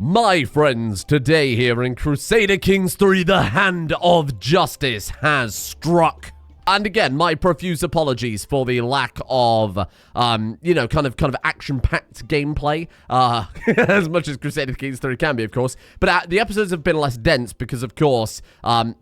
My friends, today here in Crusader Kings 3, the hand of justice has struck. And again, my profuse apologies for the lack of, kind of action-packed gameplay, as much as Crusader Kings 3 can be, of course. But the episodes have been less dense because, of course,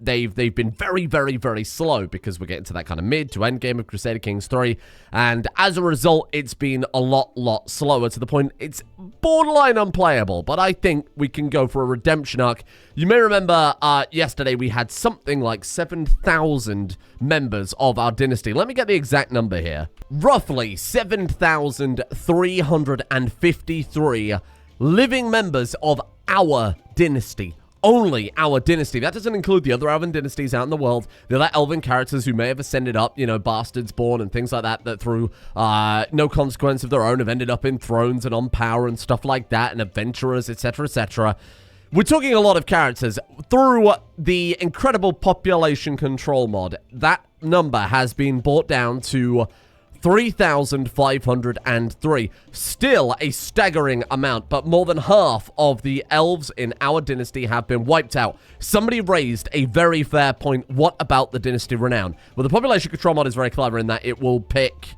they've been very, very, very slow because we're getting to that kind of mid to end game of Crusader Kings 3. And as a result, it's been a lot slower to the point it's borderline unplayable. But I think we can go for a redemption arc. You may remember yesterday we had something like 7,000 members of our dynasty. Let me get the exact number here. Roughly 7,353 living members of our dynasty. Only our dynasty. That doesn't include the other elven dynasties out in the world. The other elven characters who may have ascended up, bastards born and things like that, that through no consequence of their own have ended up in thrones and on power and stuff like that, and adventurers, etc., etc. We're talking a lot of characters. Through the incredible population control mod, that number has been brought down to 3,503. Still a staggering amount, but more than half of the elves in our dynasty have been wiped out. Somebody raised a very fair point. What about the dynasty renown? Well, the population control mod is very clever in that it will pick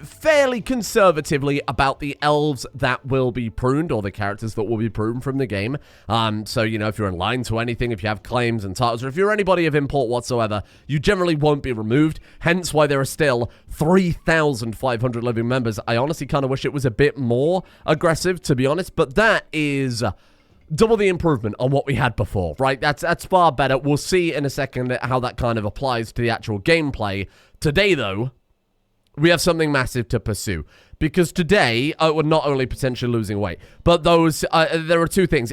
fairly conservatively about the elves that will be pruned, or the characters that will be pruned from the game. So, if you're in line to anything, if you have claims and titles, or if you're anybody of import whatsoever, you generally won't be removed. Hence why there are still 3,500 living members. I honestly kind of wish it was a bit more aggressive, to be honest, but that is double the improvement on what we had before, right? That's far better. We'll see in a second how that kind of applies to the actual gameplay. Today, though, we have something massive to pursue, because today we're not only potentially losing weight, but there are two things.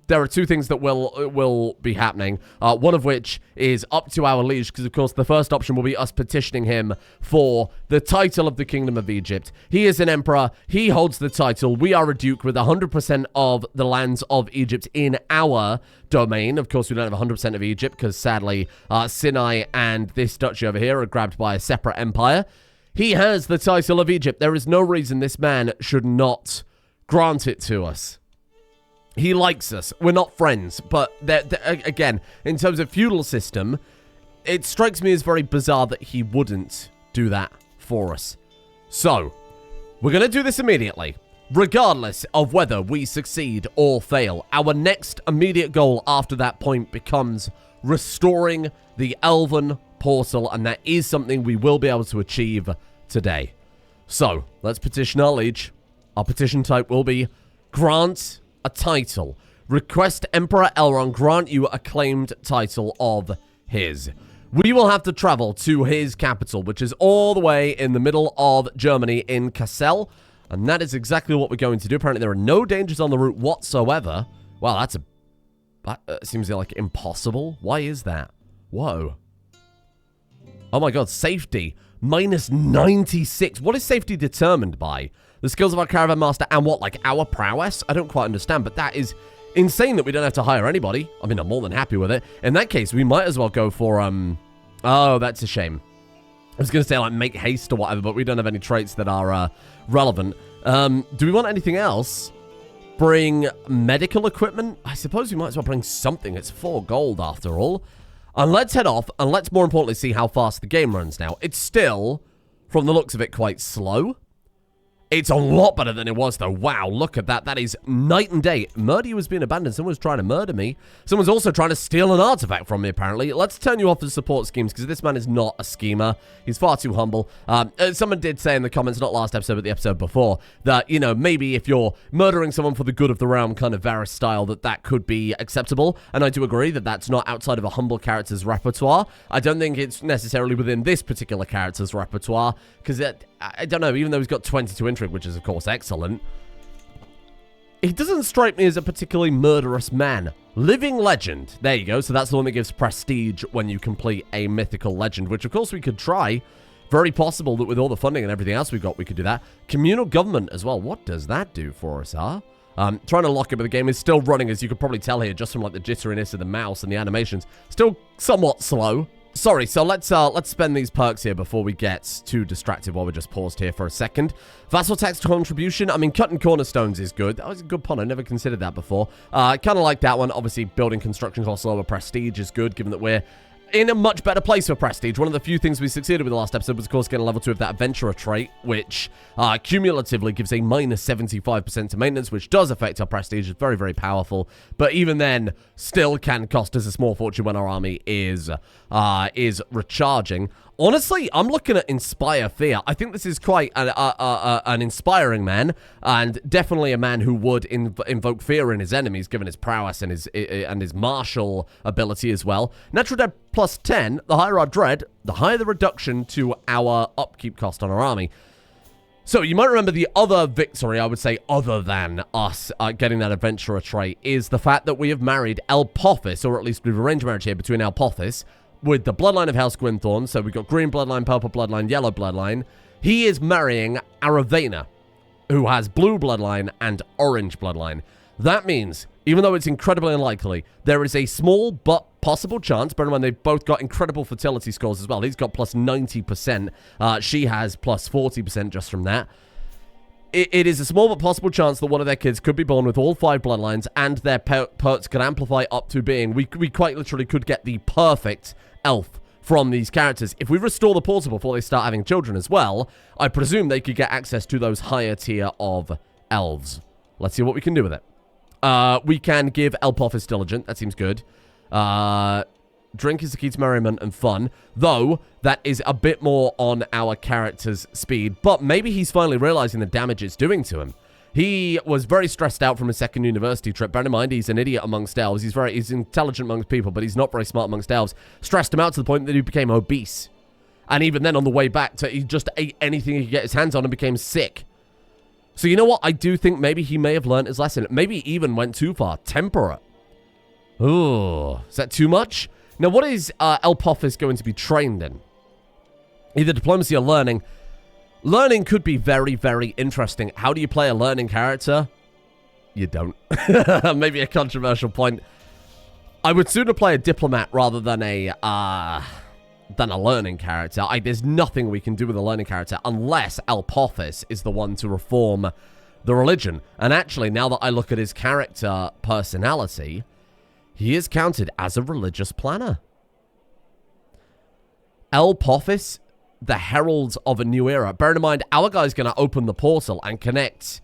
There are two things that will be happening. One of which is up to our liege, because of course the first option will be us petitioning him for the title of the Kingdom of Egypt. He is an emperor. He holds the title. We are a duke with 100% of the lands of Egypt in our domain. Of course, we don't have 100% of Egypt because sadly Sinai and this duchy over here are grabbed by a separate empire. He has the title of Egypt. There is no reason this man should not grant it to us. He likes us. We're not friends, but again, in terms of feudal system, it strikes me as very bizarre that he wouldn't do that for us. So, we're going to do this immediately, regardless of whether we succeed or fail. Our next immediate goal after that point becomes restoring the Elven portal, and that is something we will be able to achieve today. So, let's petition our liege. Our petition type will be grant a title. Request Emperor Elrond grant you a claimed title of his. We will have to travel to his capital, which is all the way in the middle of Germany in Kassel, and that is exactly what we're going to do. Apparently there are no dangers on the route whatsoever. Wow, that seems like impossible. Why is that? Whoa. Oh my god, safety. Minus 96. What is safety determined by? The skills of our caravan master and what, like our prowess? I don't quite understand, but that is insane that we don't have to hire anybody. I mean, I'm more than happy with it. In that case, we might as well go for, oh, that's a shame. I was going to say, like, make haste or whatever, but we don't have any traits that are relevant. Do we want anything else? Bring medical equipment? I suppose we might as well bring something. It's 4 gold after all. And let's head off, and let's more importantly see how fast the game runs now. It's still, from the looks of it, quite slow. It's a lot better than it was, though. Wow, look at that. That is night and day. Murder you has been abandoned. Someone's trying to murder me. Someone's also trying to steal an artifact from me, apparently. Let's turn you off as support schemes, because this man is not a schemer. He's far too humble. Someone did say in the comments, not last episode, but the episode before, that, maybe if you're murdering someone for the good of the realm, kind of Varys style, that could be acceptable. And I do agree that that's not outside of a humble character's repertoire. I don't think it's necessarily within this particular character's repertoire, because I don't know, even though he's got 22 intrigue, which is, of course, excellent, he doesn't strike me as a particularly murderous man. Living legend. There you go. So that's the one that gives prestige when you complete a mythical legend, which, of course, we could try. Very possible that with all the funding and everything else we've got, we could do that. Communal government as well. What does that do for us, huh? Trying to lock it, but the game is still running, as you could probably tell here, just from, like, the jitteriness of the mouse and the animations. Still somewhat slow. Sorry, so let's spend these perks here before we get too distracted while we're just paused here for a second. Vassal tax contribution. I mean, cutting cornerstones is good. That was a good pun. I never considered that before. Kind of like that one. Obviously, building construction costs lower prestige is good, given that we're in a much better place for prestige. One of the few things we succeeded with the last episode was, of course, getting level 2 of that adventurer trait, which cumulatively gives a minus 75% to maintenance, which does affect our prestige. It's very, very powerful. But even then, still can cost us a small fortune when our army is recharging. Honestly, I'm looking at Inspire Fear. I think this is quite an inspiring man, and definitely a man who would invoke fear in his enemies, given his prowess and his martial ability as well. Natural Dread plus 10, the higher our dread, the higher the reduction to our upkeep cost on our army. So you might remember the other victory, I would say, other than us getting that adventurer trait, is the fact that we have married Elpothis, or at least we've arranged marriage here between Elpothis with the bloodline of House Gwynthorne. So we've got green bloodline, purple bloodline, yellow bloodline. He is marrying Aravena, who has blue bloodline and orange bloodline. That means, even though it's incredibly unlikely, there is a small but possible chance, bear in mind they've both got incredible fertility scores as well. He's got plus 90%. She has plus 40% just from that. It is a small but possible chance that one of their kids could be born with all 5 bloodlines, and their perks could amplify up to being... We quite literally could get the perfect elf from these characters. If we restore the portal before they start having children as well, I presume they could get access to those higher tier of elves. Let's see what we can do with it. We can give Elpothis Diligent. That seems good. Drink is the key to merriment and fun, though that is a bit more on our character's speed. But maybe he's finally realizing the damage it's doing to him. He was very stressed out from his second university trip. Bear in mind, he's an idiot amongst elves. He's intelligent amongst people, but he's not very smart amongst elves. Stressed him out to the point that he became obese. And even then, on the way back, he just ate anything he could get his hands on and became sick. So you know what? I do think maybe he may have learned his lesson. Maybe even went too far. Temperate. Ooh, is that too much? Now, what is Elpothis going to be trained in? Either diplomacy or learning. Learning could be very, very interesting. How do you play a learning character? You don't. Maybe a controversial point. I would sooner play a diplomat rather than a learning character. There's nothing we can do with a learning character unless Elpothis is the one to reform the religion. And actually, now that I look at his character personality, he is counted as a religious planner. Elpothis, the heralds of a new era. Bear in mind, our guy's going to open the portal and connect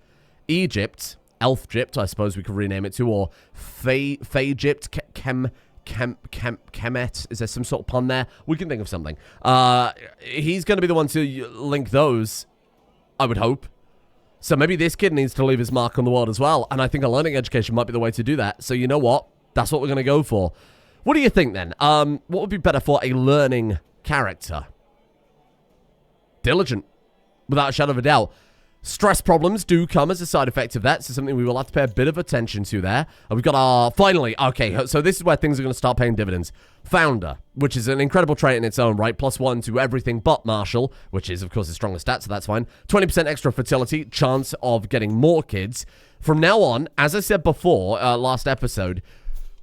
Egypt, Elfgypt, I suppose we could rename it to, or Faygypt, Kemet. Is there some sort of pun there? We can think of something. He's going to be the one to link those, I would hope. So maybe this kid needs to leave his mark on the world as well. And I think a learning education might be the way to do that. So you know what? That's what we're going to go for. What do you think then? What would be better for a learning character? Diligent, without a shadow of a doubt. Stress problems do come as a side effect of that, so something we will have to pay a bit of attention to there. And we've got our... Finally, okay, so this is where things are going to start paying dividends. Founder, which is an incredible trait in its own right. +1 to everything but martial, which is, of course, his strongest stat, so that's fine. 20% extra fertility, chance of getting more kids. From now on, as I said before, last episode,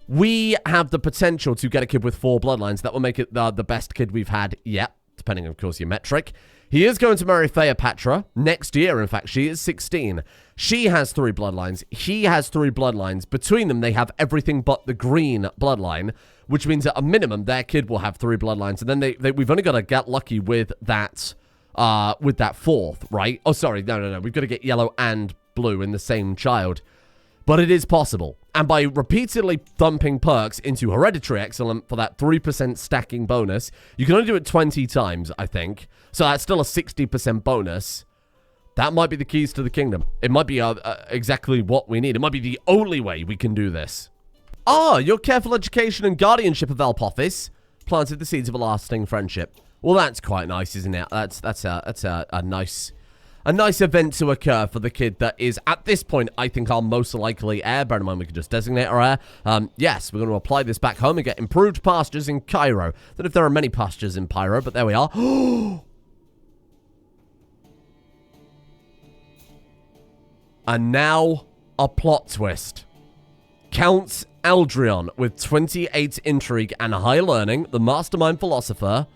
we have the potential to get a kid with 4 bloodlines. That will make it the best kid we've had yet, depending, of course, your metric. He is going to marry Phaepatra next year. In fact, she is 16. She has 3 bloodlines. He has 3 bloodlines. Between them, they have everything but the green bloodline, which means at a minimum, their kid will have 3 bloodlines. And then we've only got to get lucky with that 4th, right? Oh, sorry. No. We've got to get yellow and blue in the same child. But it is possible. And by repeatedly thumping perks into Hereditary Excellent for that 3% stacking bonus, you can only do it 20 times, I think. So that's still a 60% bonus. That might be the keys to the kingdom. It might be exactly what we need. It might be the only way we can do this. Your careful education and guardianship of Elpothis planted the seeds of a lasting friendship. Well, that's quite nice, isn't it? That's a nice event to occur for the kid that is, at this point, I think our most likely heir. Bear in mind, we could just designate our heir. Yes, we're going to apply this back home and get improved pastures in Cairo. Don't know if there are many pastures in Pyro, but there we are. And now, a plot twist. Counts Aldrion with 28 intrigue and high learning, the mastermind philosopher,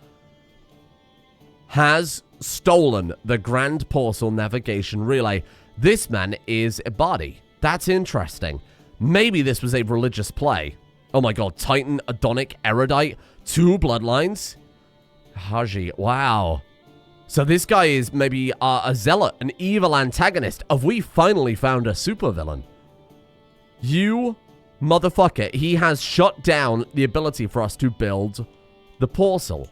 has stolen the Grand Portal Navigation Relay. This man is a body. That's interesting. Maybe this was a religious play. Oh my god, Titan, Adonic, Erudite, 2 bloodlines. Haji, wow. So this guy is maybe a zealot, an evil antagonist. Have we finally found a supervillain? You motherfucker. He has shut down the ability for us to build the portal.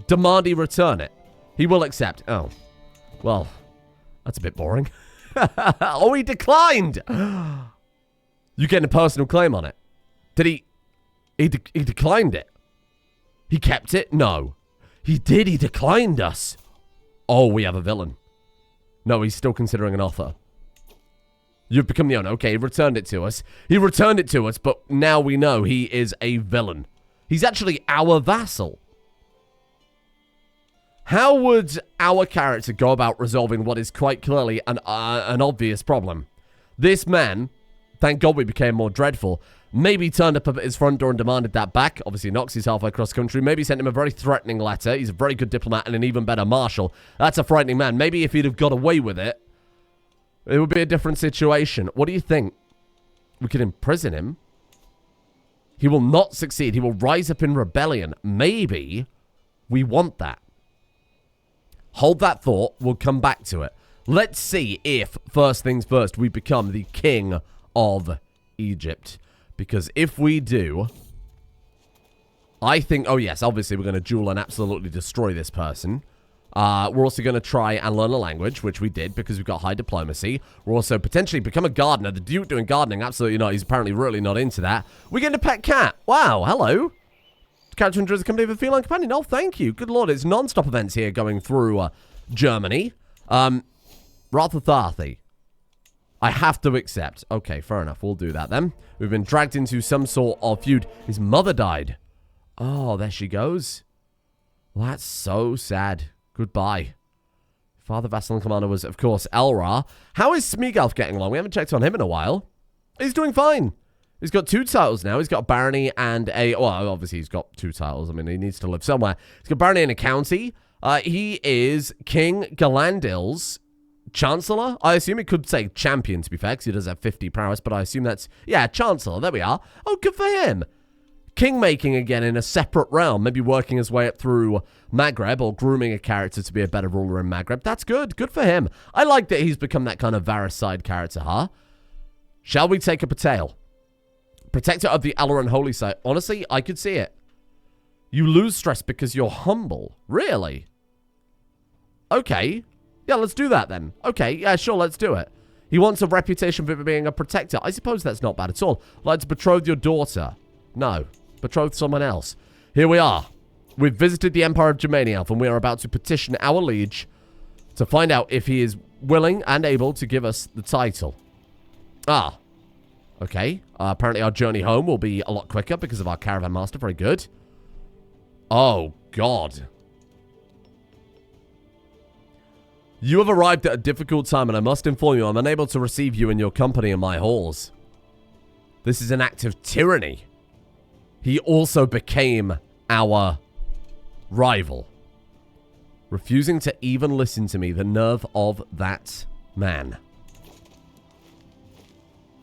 Demand he return it. He will accept. Oh. Well, that's a bit boring. Oh, he declined. You getting a personal claim on it? Did he? He declined it. He kept it? No. He did. He declined us. Oh, we have a villain. No, he's still considering an offer. You've become the owner. Okay, he returned it to us. He returned it to us, but now we know he is a villain. He's actually our vassal. How would our character go about resolving what is quite clearly an obvious problem? This man, thank God we became more dreadful, maybe turned up at his front door and demanded that back. Obviously, Nox, he's halfway across country. Maybe sent him a very threatening letter. He's a very good diplomat and an even better marshal. That's a frightening man. Maybe if he'd have got away with it, it would be a different situation. What do you think? We could imprison him. He will not succeed. He will rise up in rebellion. Maybe we want that. Hold that thought. We'll come back to it. Let's see if, first things first, we become the king of Egypt. Because if we do, I think, oh yes, obviously we're going to duel and absolutely destroy this person. We're also going to try and learn a language, which we did because we've got high diplomacy. We're also potentially become a gardener. The Duke doing gardening, absolutely not. He's apparently really not into that. We're getting a pet cat. Wow, hello. Character enjoys the company of a feline companion. Oh, thank you. Good lord, it's non-stop events here going through Germany. Ra-Thuthathi. I have to accept. Okay, fair enough. We'll do that then. We've been dragged into some sort of feud. His mother died. Oh, there she goes. Well, that's so sad. Goodbye. Father, vassal, and commander was, of course, Elra. How is Smeagolf getting along? We haven't checked on him in a while. He's doing fine. He's got 2 titles now. He's got a barony and a... Well, obviously, he's got 2 titles. I mean, he needs to live somewhere. He's got barony and a county. He is King Galandil's Chancellor. I assume he could say champion, to be fair, because he does have 50 prowess, but I assume that's... Yeah, Chancellor. There we are. Oh, good for him. King-making again in a separate realm. Maybe working his way up through Maghreb or grooming a character to be a better ruler in Maghreb. That's good. Good for him. I like that he's become that kind of Varys-side character, huh? Shall we take up a tale? Protector of the Alaran Holy Site. Honestly, I could see it. You lose stress because you're humble. Really? Okay. Yeah, let's do that then. Okay, yeah, sure, let's do it. He wants a reputation for being a protector. I suppose that's not bad at all. Like to betroth your daughter. No. Betroth someone else. Here we are. We've visited the Empire of Germania, and we are about to petition our liege to find out if he is willing and able to give us the title. Ah. Okay. Apparently our journey home will be a lot quicker because of our caravan master. Very good. Oh, God. You have arrived at a difficult time, and I must inform you I'm unable to receive you in your company in my halls. This is an act of tyranny. He also became our rival. Refusing to even listen to me. The nerve of that man.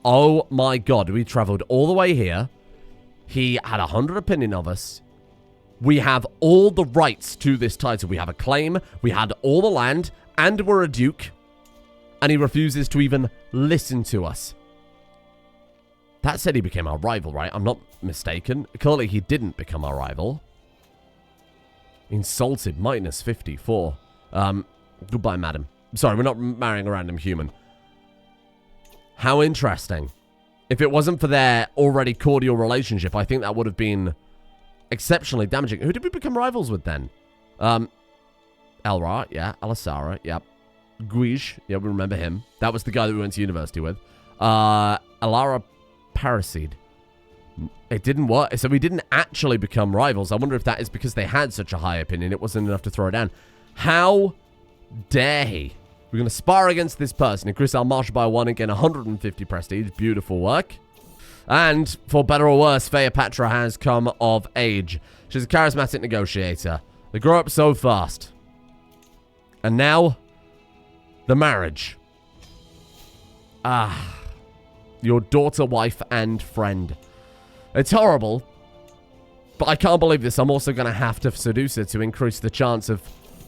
Oh my god. We traveled all the way here. He had 100 opinion of us. We have all the rights to this title. We have a claim. We had all the land. And we're a duke. And he refuses to even listen to us. That said he became our rival, right? I'm not mistaken. Clearly he didn't become our rival. Insulted. Minus 54. Goodbye, madam. Sorry, we're not marrying a random human. How interesting. If it wasn't for their already cordial relationship, I think that would have been exceptionally damaging. Who did we become rivals with then? Elra, yeah. Alasara, yeah. Guij, yeah, we remember him. That was the guy that we went to university with. Alara Paraseed. It didn't work. So we didn't actually become rivals. I wonder if that is because they had such a high opinion. It wasn't enough to throw it down. How dare he? We're going to spar against this person. Increase our marshal by 1 and gain 150 prestige. Beautiful work. And, for better or worse, Phaeopatra has come of age. She's a charismatic negotiator. They grow up so fast. And now, the marriage. Ah. Your daughter, wife, and friend. It's horrible. But I can't believe this. I'm also going to have to seduce her to increase the chance of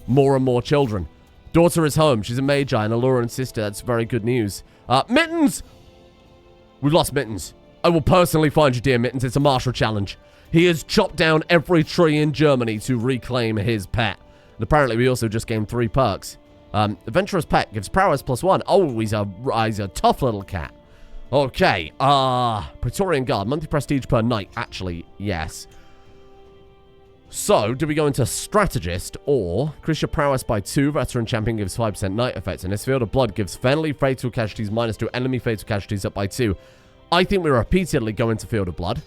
more and more children. Daughter is home. She's a magi, an Alluran sister. That's very good news. Mittens! We've lost Mittens. I will personally find you, dear Mittens. It's a martial challenge. He has chopped down every tree in Germany to reclaim his pet. And apparently, we also just gained 3 perks. Adventurous pet gives prowess +1. Oh, he's a tough little cat. Okay. Praetorian Guard. Monthly prestige per night. Actually, yes. So, do we go into Strategist or increase your prowess by 2? Veteran Champion gives 5% night effects. And this Field of Blood gives friendly fatal casualties -2, enemy fatal casualties up by 2. I think we repeatedly go into Field of Blood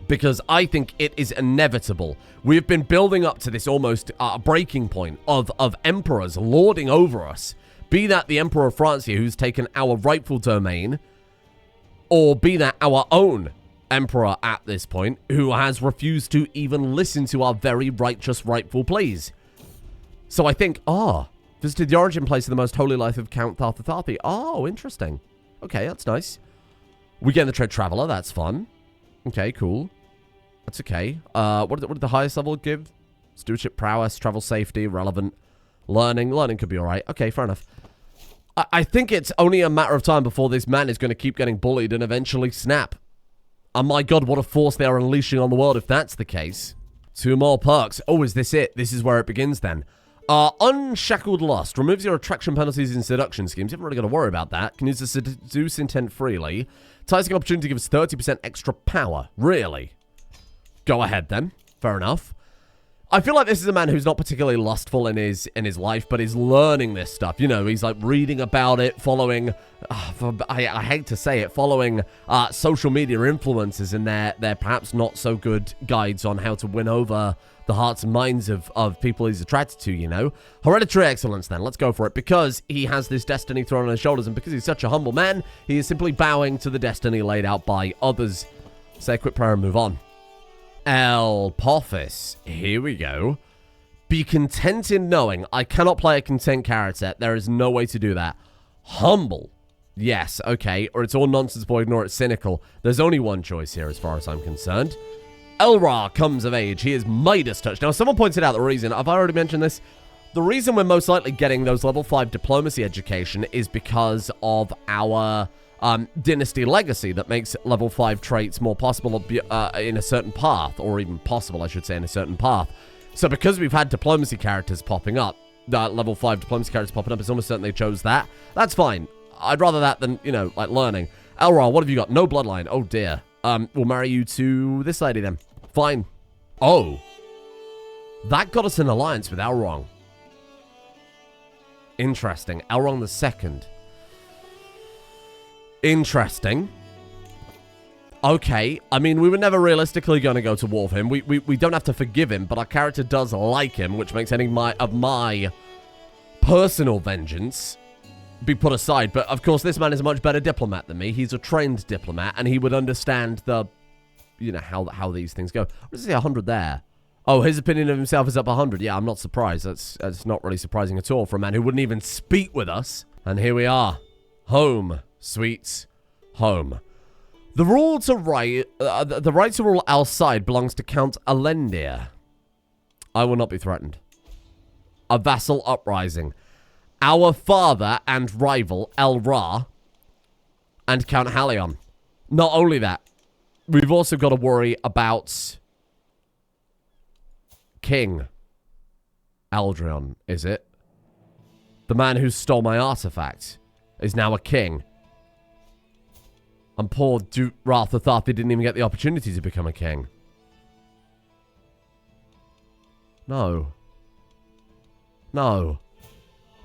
because I think it is inevitable. We've been building up to this almost breaking point of emperors lording over us. Be that the Emperor of Francia who's taken our rightful domain, or be that our own emperor at this point, who has refused to even listen to our very righteous, rightful pleas. So I think, visited the origin place of the most holy life of Count Þarþuþhaþhi. Oh, interesting. Okay, that's nice. We get the Trade Traveler, that's fun. Okay, cool. That's okay. What did the highest level give? Stewardship, prowess, travel safety, relevant. Learning. Learning could be alright. Okay, fair enough. I think it's only a matter of time before this man is going to keep getting bullied and eventually snap. And my god, what a force they are unleashing on the world if that's the case. 2 more perks. Oh, is this it? This is where it begins then. Unshackled Lust. Removes your attraction penalties in seduction schemes. You haven't really got to worry about that. Can use the seduce intent freely. Enticing opportunity gives 30% extra power. Really? Go ahead then. Fair enough. I feel like this is a man who's not particularly lustful in his life, but is learning this stuff. You know, he's like reading about it, following, I hate to say it, following social media influencers and their perhaps not so good guides on how to win over the hearts and minds of people he's attracted to, you know. Hereditary excellence then, let's go for it. Because he has this destiny thrown on his shoulders and because he's such a humble man, he is simply bowing to the destiny laid out by others. Say a quick prayer and move on. Elves. Here we go. Be content in knowing I cannot play a content character. There is no way to do that. Humble. Yes, okay. Or it's all nonsense, boy, ignore it. Cynical. There's only one choice here as far as I'm concerned. Elra comes of age. He is Midas touch. Now, someone pointed out the reason. Have I already mentioned this? The reason we're most likely getting those level 5 diplomacy education is because of our dynasty legacy that makes level 5 traits more possible in a certain path, or even possible, I should say, in a certain path. So because we've had diplomacy characters popping up, level 5 diplomacy characters popping up, it's almost certain they chose that. That's fine. I'd rather that than, you know, like learning. Elra, what have you got? No bloodline. Oh, dear. We'll marry you to this lady then. Fine. Oh. That got us an alliance with Elrond. Interesting. Elrond the Second. Interesting. Okay. I mean, we were never realistically going to go to war with him. We don't have to forgive him, but our character does like him, which makes any of my personal vengeance be put aside. But, of course, this man is a much better diplomat than me. He's a trained diplomat, and he would understand the, you know, how these things go. What does he say, 100 there? Oh, his opinion of himself is up 100. Yeah, I'm not surprised. That's not really surprising at all for a man who wouldn't even speak with us. And here we are. Home. Sweet home. The rule to the right to rule outside belongs to Count Alendir. I will not be threatened. A vassal uprising. Our father and rival El-Ra and Count Halion. Not only that, we've also got to worry about King Aldrion, is it? The man who stole my artifact is now a king. And poor Ra-Thuthathi didn't even get the opportunity to become a king. No. No.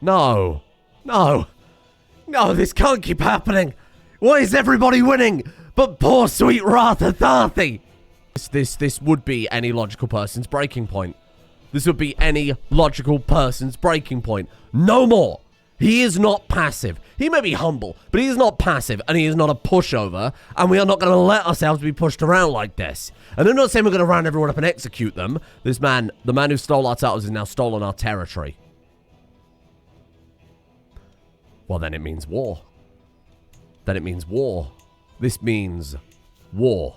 No. No. No, this can't keep happening. Why is everybody winning but poor sweet Ra-Thuthathi? This would be any logical person's breaking point. This would be any logical person's breaking point. No more. He is not passive. He may be humble, but he is not passive, and he is not a pushover, and we are not going to let ourselves be pushed around like this. And I'm not saying we're going to round everyone up and execute them. This man, the man who stole our titles, is now stolen our territory. Well, then it means war. Then it means war. This means war.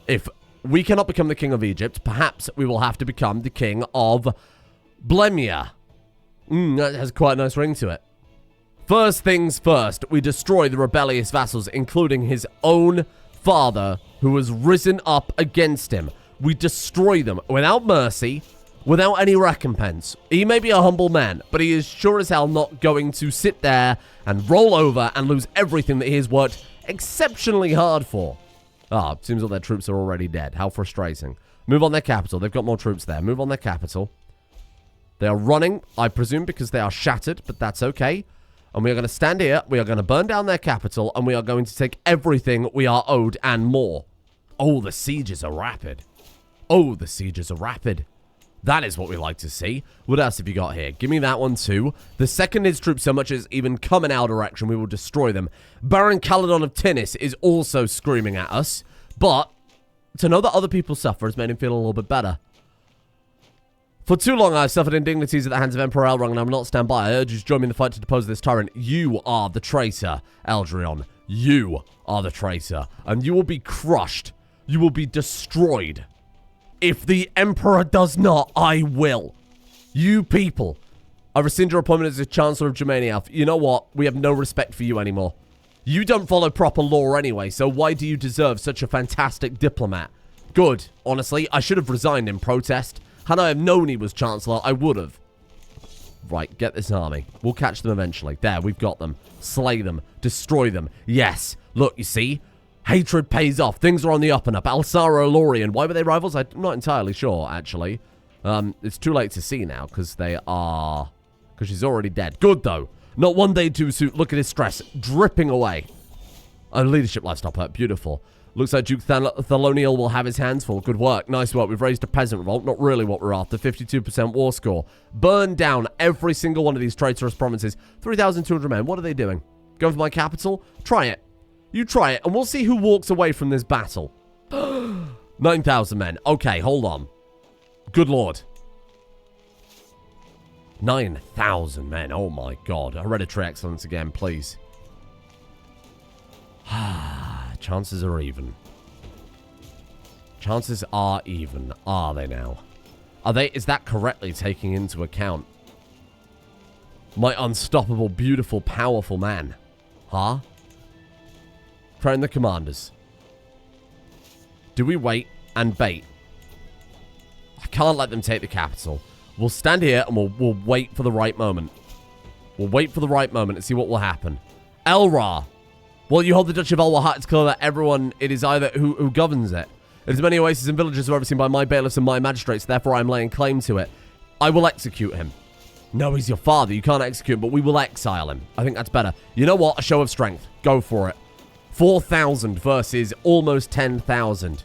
If we cannot become the king of Egypt, perhaps we will have to become the king of Blemia. That has quite a nice ring to it. First things first, we destroy the rebellious vassals, including his own father, who has risen up against him. We destroy them without mercy, without any recompense. He may be a humble man, but he is sure as hell not going to sit there and roll over and lose everything that he has worked exceptionally hard for. Seems like their troops are already dead. How frustrating. Move on their capital. They've got more troops there. Move on their capital. They are running, I presume, because they are shattered, but that's okay. And we are going to stand here. We are going to burn down their capital, and we are going to take everything we are owed and more. Oh, the sieges are rapid. Oh, the sieges are rapid. That is what we like to see. What else have you got here? Give me that one too. The second his troops so much as even come in our direction, we will destroy them. Baron Caledon of Tinnis is also screaming at us. But to know that other people suffer has made him feel a little bit better. For too long, I have suffered indignities at the hands of Emperor Elrond, and I will not stand by. I urge you to join me in the fight to depose this tyrant. You are the traitor, Eldrion. You are the traitor. And you will be crushed. You will be destroyed. If the Emperor does not, I will. You people. I rescind your appointment as the Chancellor of Germania. You know what? We have no respect for you anymore. You don't follow proper law anyway, so why do you deserve such a fantastic diplomat? Good. Honestly, I should have resigned in protest. Had I have known he was Chancellor, I would have. Right, get this army. We'll catch them eventually. There, we've got them. Slay them. Destroy them. Yes. Look, you see? Hatred pays off. Things are on the up and up. Alsara, Lorien. Why were they rivals? I'm not entirely sure, actually. It's too late to see now, because they are... Because she's already dead. Good, though. Not one day too soon. Look at his stress. Dripping away. A leadership lifestyle perk. Beautiful. Looks like Duke Theloniel will have his hands full. Good work. Nice work. We've raised a peasant revolt. Not really what we're after. 52% war score. Burn down every single one of these traitorous provinces. 3,200 men. What are they doing? Going for my capital? Try it. You try it, and we'll see who walks away from this battle. 9,000 men. Okay, hold on. Good lord. 9,000 men. Oh my god. Hereditary excellence again, please. Chances are even. Chances are even. Are they now? Are they? Is that correctly taking into account my unstoppable, beautiful, powerful man? Huh? Train the commanders. Do we wait and bait? I can't let them take the capital. We'll stand here and we'll wait for the right moment. We'll wait for the right moment and see what will happen. Elra. Well, you hold the Duchy of Elwahhat. It's clear that everyone, it is either who governs it. It is many oases and villages are overseen by my bailiffs and my magistrates. Therefore, I am laying claim to it. I will execute him. No, he's your father. You can't execute him, but we will exile him. I think that's better. You know what? A show of strength. Go for it. 4,000 versus almost 10,000.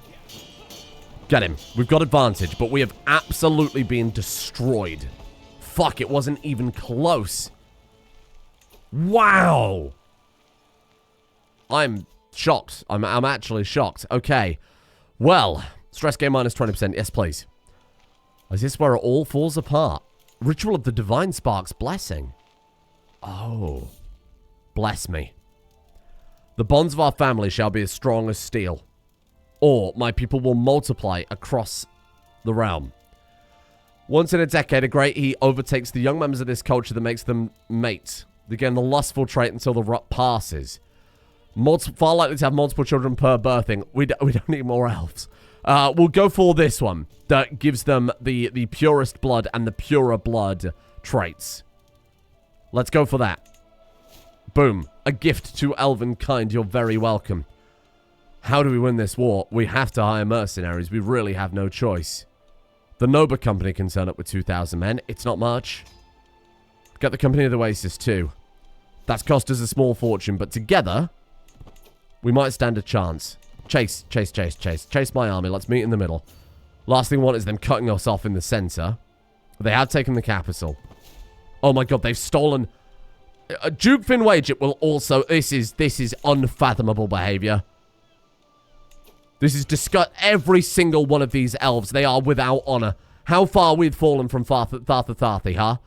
Get him. We've got advantage, but we have absolutely been destroyed. Fuck, it wasn't even close. Wow. I'm shocked. I'm actually shocked. Okay. Well, stress gain minus 20%. Yes, please. Is this where it all falls apart? Ritual of the Divine Spark's Blessing. Oh. Bless me. The bonds of our family shall be as strong as steel. Or my people will multiply across the realm. Once in a decade, a great heat overtakes the young members of this culture that makes them mate. They gain the lustful trait until the rut passes. Far likely to have multiple children per birthing. We don't need more elves. We'll go for this one. That gives them the purest blood and the purer blood traits. Let's go for that. Boom. A gift to elven kind. You're very welcome. How do we win this war? We have to hire mercenaries. We really have no choice. The Noba Company can turn up with 2,000 men. It's not much. Get the Company of the Oasis too. That's cost us a small fortune, but together, we might stand a chance. Chase, chase, chase, chase. Chase my army. Let's meet in the middle. Last thing we want is them cutting us off in the center. They have taken the capital. Oh my god, they've stolen Duke Finwayjip will also... This is unfathomable behavior. This is every single one of these elves, they are without honor. How far we've fallen from Þarþuþhaþhi, huh?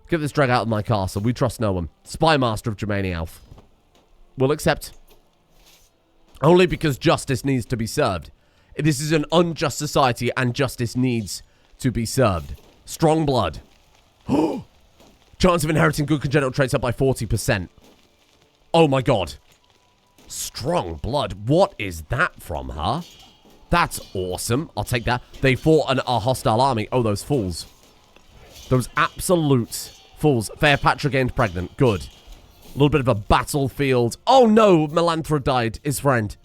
Get this drag out of my castle. We trust no one. Spy Master of Germani Elf. We'll accept. Only because justice needs to be served. This is an unjust society and justice needs to be served. Strong blood. Chance of inheriting good congenital traits up by 40%. Oh my god. Strong blood. What is that from, huh? That's awesome. I'll take that. They fought a hostile army. Oh, those fools. Those absolute fools. Cleopatra gained pregnant. Good. A little bit of a battlefield. Oh no, Melanthra died. His friend.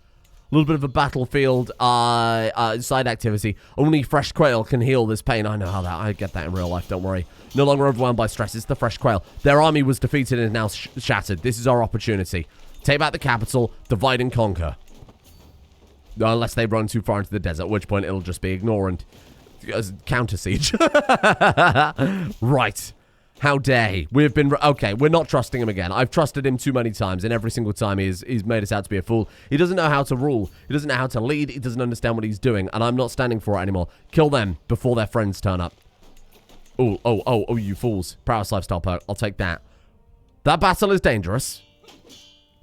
A little bit of a battlefield side activity. Only fresh quail can heal this pain. I know how that. I get that in real life. Don't worry. No longer overwhelmed by stress. It's the fresh quail. Their army was defeated and is now shattered. This is our opportunity. Take back the capital. Divide and conquer. Unless they run too far into the desert, at which point it'll just be ignore and counter siege. Right. How dare he? We've been... Okay, we're not trusting him again. I've trusted him too many times, and every single time he's made us out to be a fool. He doesn't know how to rule. He doesn't know how to lead. He doesn't understand what he's doing, and I'm not standing for it anymore. Kill them before their friends turn up. Oh, you fools. Prowess lifestyle perk. I'll take that. That battle is dangerous,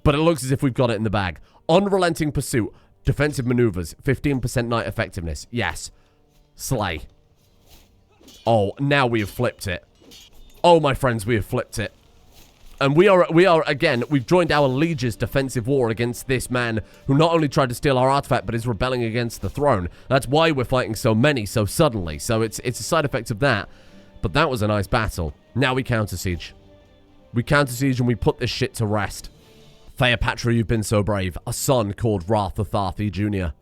but it looks as if we've got it in the bag. Unrelenting pursuit. Defensive maneuvers. 15% night effectiveness. Yes. Slay. Oh, now we have flipped it. Oh, my friends, we have flipped it. And we are again, we've joined our liege's defensive war against this man who not only tried to steal our artifact, but is rebelling against the throne. That's why we're fighting so many so suddenly. So it's a side effect of that. But that was a nice battle. Now we counter siege. We counter siege and we put this shit to rest. Cleopatra, you've been so brave. A son called Ra-Thuthathi Jr.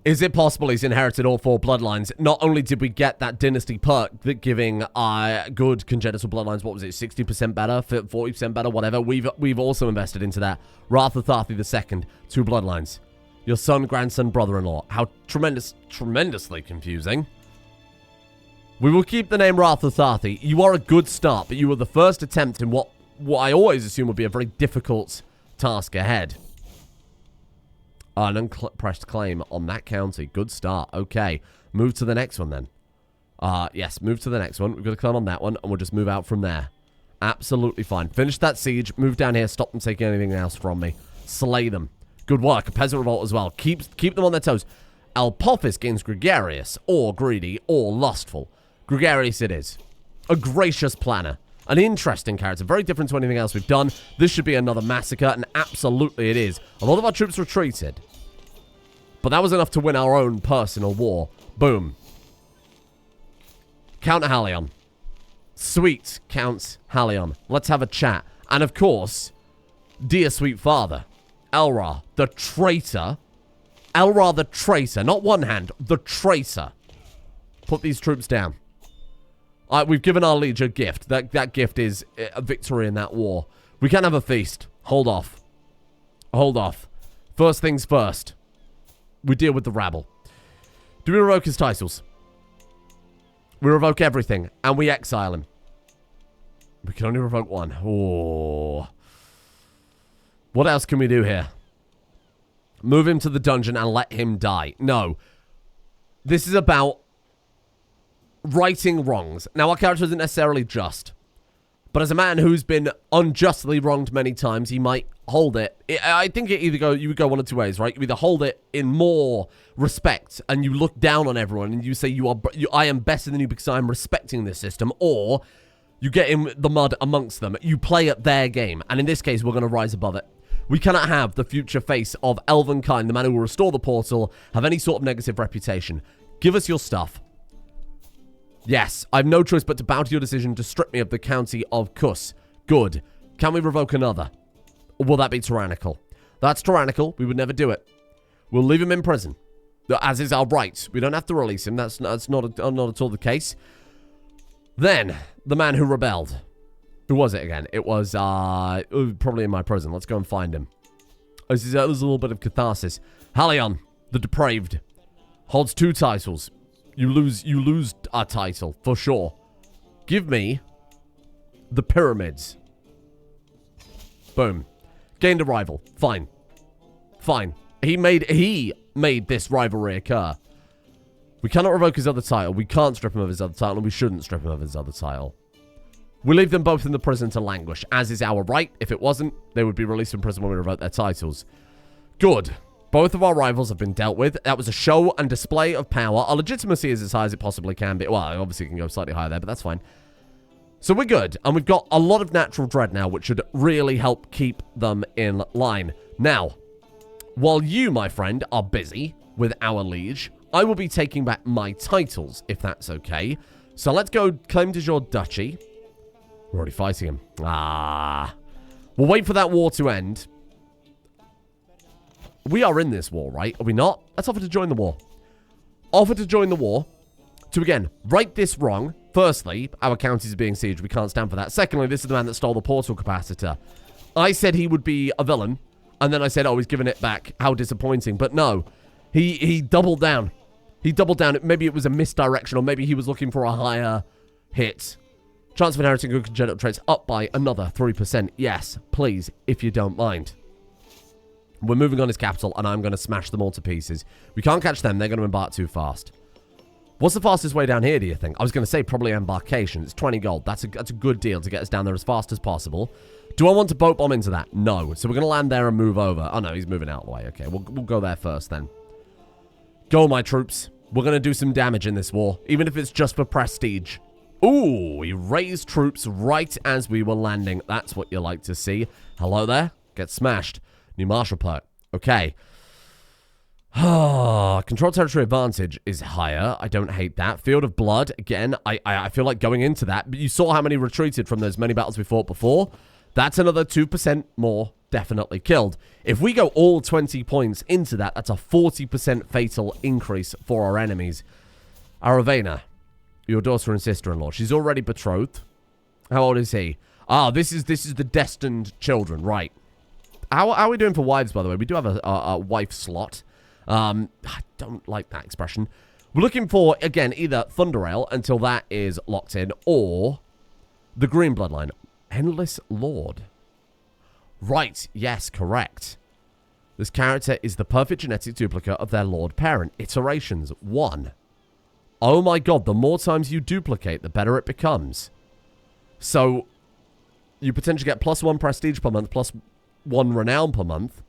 Is it possible he's inherited all 4 bloodlines? Not only did we get that dynasty perk that giving good congenital bloodlines, what was it, 60% better, 40% better, whatever. We've also invested into that. Ra-Thuthathi II, 2 bloodlines. Your son, grandson, brother-in-law. How tremendously confusing. We will keep the name Ra-Thuthathi. You are a good start, but you were the first attempt in what I always assume would be a very difficult task ahead. An unpressed claim on that county. Good start. Okay. Move to the next one then. Yes, move to the next one. We've got to claim on that one, and we'll just move out from there. Absolutely fine. Finish that siege. Move down here. Stop them taking anything else from me. Slay them. Good work. A peasant revolt as well. Keep them on their toes. Apophis gains gregarious, or greedy, or lustful. Gregarious it is. A gracious planner. An interesting character. Very different to anything else we've done. This should be another massacre, and absolutely it is. A lot of our troops retreated. But that was enough to win our own personal war. Boom. Count Halion. Sweet Count Halion. Let's have a chat. And of course, dear sweet father, Elra, the traitor. Elra, the traitor. Not one hand, the traitor. Put these troops down. We've given our liege a gift. That gift is a victory in that war. We can have a feast. Hold off. Hold off. First things first. We deal with the rabble. Do we revoke his titles? We revoke everything, and we exile him. We can only revoke one. Oh. What else can we do here? Move him to the dungeon and let him die. No. This is about righting wrongs. Now, our character isn't necessarily just. But as a man who's been unjustly wronged many times, he might hold it. I think you would go one of 2 ways, right? You either hold it in more respect and you look down on everyone and you say, I am better than you because I'm respecting this system, or you get in the mud amongst them. You play at their game. And in this case, we're going to rise above it. We cannot have the future face of Elvenkind, the man who will restore the portal, have any sort of negative reputation. Give us your stuff. Yes, I have no choice but to bow to your decision to strip me of the county of Kuss. Good. Can we revoke another? Or will that be tyrannical? That's tyrannical. We would never do it. We'll leave him in prison, as is our right. We don't have to release him. That's not at all the case. Then, the man who rebelled. Who was it again? It was probably in my prison. Let's go and find him. This is a little bit of catharsis. Halion, the depraved, holds 2 titles. You lose a title, for sure. Give me the pyramids. Boom. Gained a rival. Fine. Fine. He made this rivalry occur. We cannot revoke his other title. We can't strip him of his other title, and we shouldn't strip him of his other title. We leave them both in the prison to languish, as is our right. If it wasn't, they would be released from prison when we revoke their titles. Good. Both of our rivals have been dealt with. That was a show and display of power. Our legitimacy is as high as it possibly can be. Well, obviously it can go slightly higher there, but that's fine. So we're good. And we've got a lot of natural dread now, which should really help keep them in line. Now, while you, my friend, are busy with our liege, I will be taking back my titles, if that's okay. So let's go claim de jure duchy. We're already fighting him. We'll wait for that war to end. We are in this war, right? Are we not? Let's offer to join the war. Offer to join the war. To, again, right this wrong. Firstly, our counties are being sieged. We can't stand for that. Secondly, this is the man that stole the portal capacitor. I said he would be a villain. And then I said, oh, he's giving it back. How disappointing. But no. He doubled down. He doubled down. Maybe it was a misdirection, or maybe he was looking for a higher hit. Chance of inheriting good congenital traits up by another 3%. Yes, please, if you don't mind. We're moving on his capital, and I'm going to smash them all to pieces. We can't catch them. They're going to embark too fast. What's the fastest way down here, do you think? I was going to say probably embarkation. It's 20 gold. That's a good deal to get us down there as fast as possible. Do I want to boat bomb into that? No. So we're going to land there and move over. Oh, no, he's moving out of the way. Okay, we'll go there first then. Go, my troops. We're going to do some damage in this war, even if it's just for prestige. Ooh, he raised troops right as we were landing. That's what you like to see. Hello there. Get smashed. New martial perk. Okay. Control territory advantage is higher. I don't hate that. Field of blood. Again, I feel like going into that. But you saw how many retreated from those many battles we fought before. That's another 2% more definitely killed. If we go all 20 points into that, that's a 40% fatal increase for our enemies. Aravena, your daughter and sister-in-law. She's already betrothed. How old is he? Ah, this is the destined children, right. How are we doing for wives, by the way? We do have a wife slot. I don't like that expression. We're looking for, again, either Thunderail until that is locked in, or the green bloodline. Endless Lord. Right, yes, correct. This character is the perfect genetic duplicate of their Lord parent. Iterations 1. Oh my god, the more times you duplicate, the better it becomes. So, you potentially get +1 prestige per month, +1 renown per month.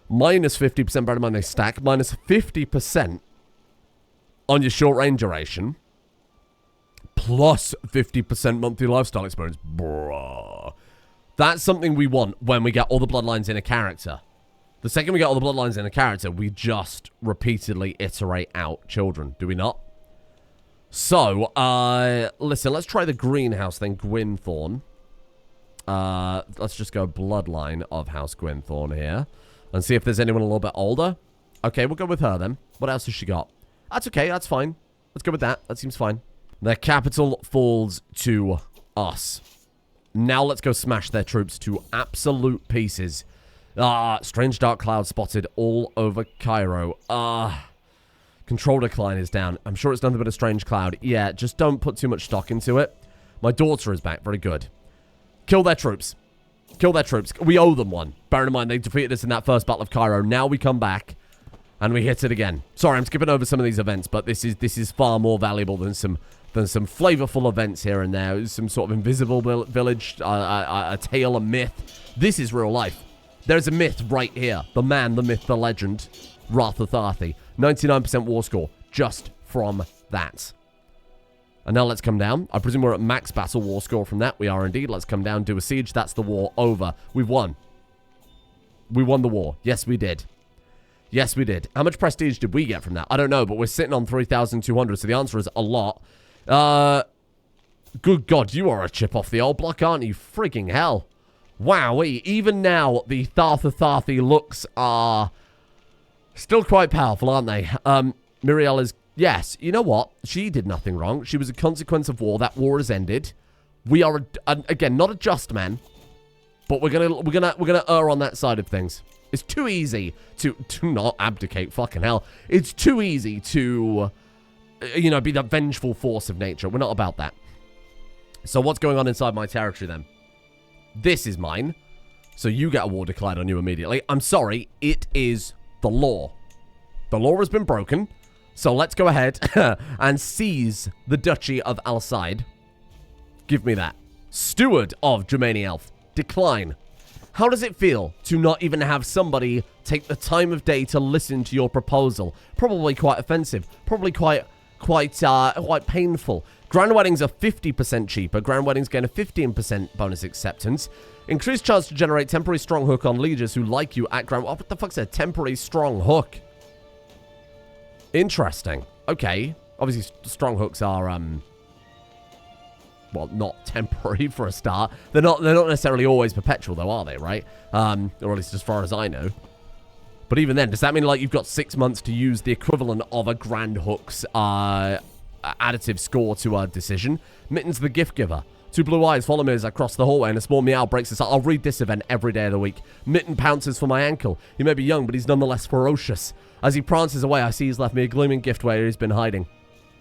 Minus 50%, bear in mind they stack. Minus 50% on your short range duration. Plus 50% monthly lifestyle experience. Bruh. That's something we want when we get all the bloodlines in a character. The second we get all the bloodlines in a character, we just repeatedly iterate out children. Do we not? So, listen, let's try the greenhouse thing, Gwynthorne. Let's just go bloodline of House Gwynthorne here. And see if there's anyone a little bit older. Okay, we'll go with her then. What else has she got? That's okay, that's fine. Let's go with that. That seems fine. Their capital falls to us. Now let's go smash their troops to absolute pieces. Strange dark cloud spotted all over Cairo. Control decline is down. I'm sure it's nothing but a strange cloud. Yeah, just don't put too much stock into it. My daughter is back. Very good. Kill their troops. Kill their troops. We owe them one. Bear in mind, they defeated us in that first Battle of Cairo. Now we come back, and we hit it again. Sorry, I'm skipping over some of these events, but this is far more valuable than some flavorful events here and there. Some sort of invisible village, a tale, a myth. This is real life. There's a myth right here. The man, the myth, the legend, Ra-Thuthathi. 99% war score just from that. And now let's come down. I presume we're at max battle war score from that. We are indeed. Let's come down, do a siege. That's the war over. We've won. We won the war. Yes, we did. Yes, we did. How much prestige did we get from that? I don't know, but we're sitting on 3,200, so the answer is a lot. Good God, you are a chip off the old block, aren't you? Frigging hell. Wowee. Even now, the Þarþuþhaþhi looks are still quite powerful, aren't they? Miriel is... Yes, you know what? She did nothing wrong. She was a consequence of war. That war has ended. We are again not a just man, but we're gonna err on that side of things. It's too easy to not abdicate. Fucking hell! It's too easy to, be the vengeful force of nature. We're not about that. So what's going on inside my territory then? This is mine. So you get a war declared on you immediately. I'm sorry, it is the law. The law has been broken. So let's go ahead and seize the Duchy of Alcide. Give me that. Steward of Germania Elf. Decline. How does it feel to not even have somebody take the time of day to listen to your proposal? Probably quite offensive. Probably quite painful. Grand weddings are 50% cheaper. Grand weddings gain a 15% bonus acceptance. Increased chance to generate temporary strong hook on lieges who like you at grand... What the fuck's a temporary strong hook? Interesting. Okay. Obviously, strong hooks are, well, not temporary for a start. They're not necessarily always perpetual, though, are they, right? Or at least as far as I know. But even then, does that mean, like, you've got 6 months to use the equivalent of a Grand Hook's additive score to a decision? Mitten's the gift giver. 2 blue eyes follow me as I cross the hallway, and a small meow breaks us out. I'll read this event every day of the week. Mitten pounces for my ankle. He may be young, but he's nonetheless ferocious. As he prances away, I see he's left me a gleaming gift where he's been hiding.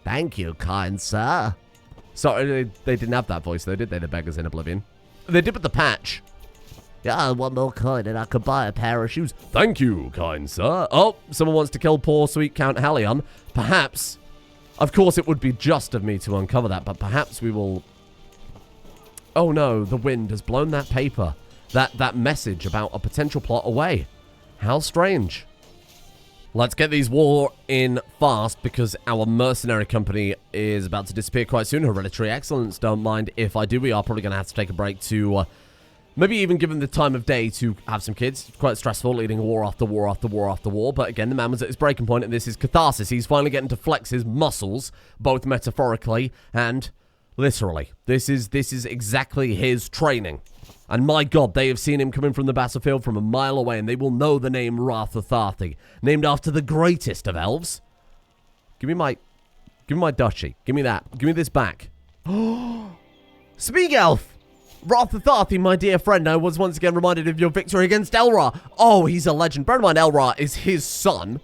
Thank you, kind sir. Sorry, they didn't have that voice, though, did they, the beggars in Oblivion? They did with the patch. Yeah, one more coin and I could buy a pair of shoes. Thank you, kind sir. Oh, someone wants to kill poor sweet Count Helion. Perhaps, of course it would be just of me to uncover that, but perhaps we will... Oh no, the wind has blown that paper, that message about a potential plot away. How strange. Let's get these war in fast because our mercenary company is about to disappear quite soon. Hereditary excellence, don't mind if I do. We are probably going to have to take a break to maybe even give him the time of day to have some kids. It's quite stressful leading a war after war after war after war. But again, the man was at his breaking point and this is catharsis. He's finally getting to flex his muscles, both metaphorically and literally. This is exactly his training. And my god, they have seen him coming from the battlefield from a mile away, and they will know the name Ra-Thuthathi, named after the greatest of elves. Give me my duchy. Give me that. Give me this back. Speak elf! Ra-Thuthathi, my dear friend, I was once again reminded of your victory against Elra. Oh, he's a legend. Bear in mind, Elra is his son.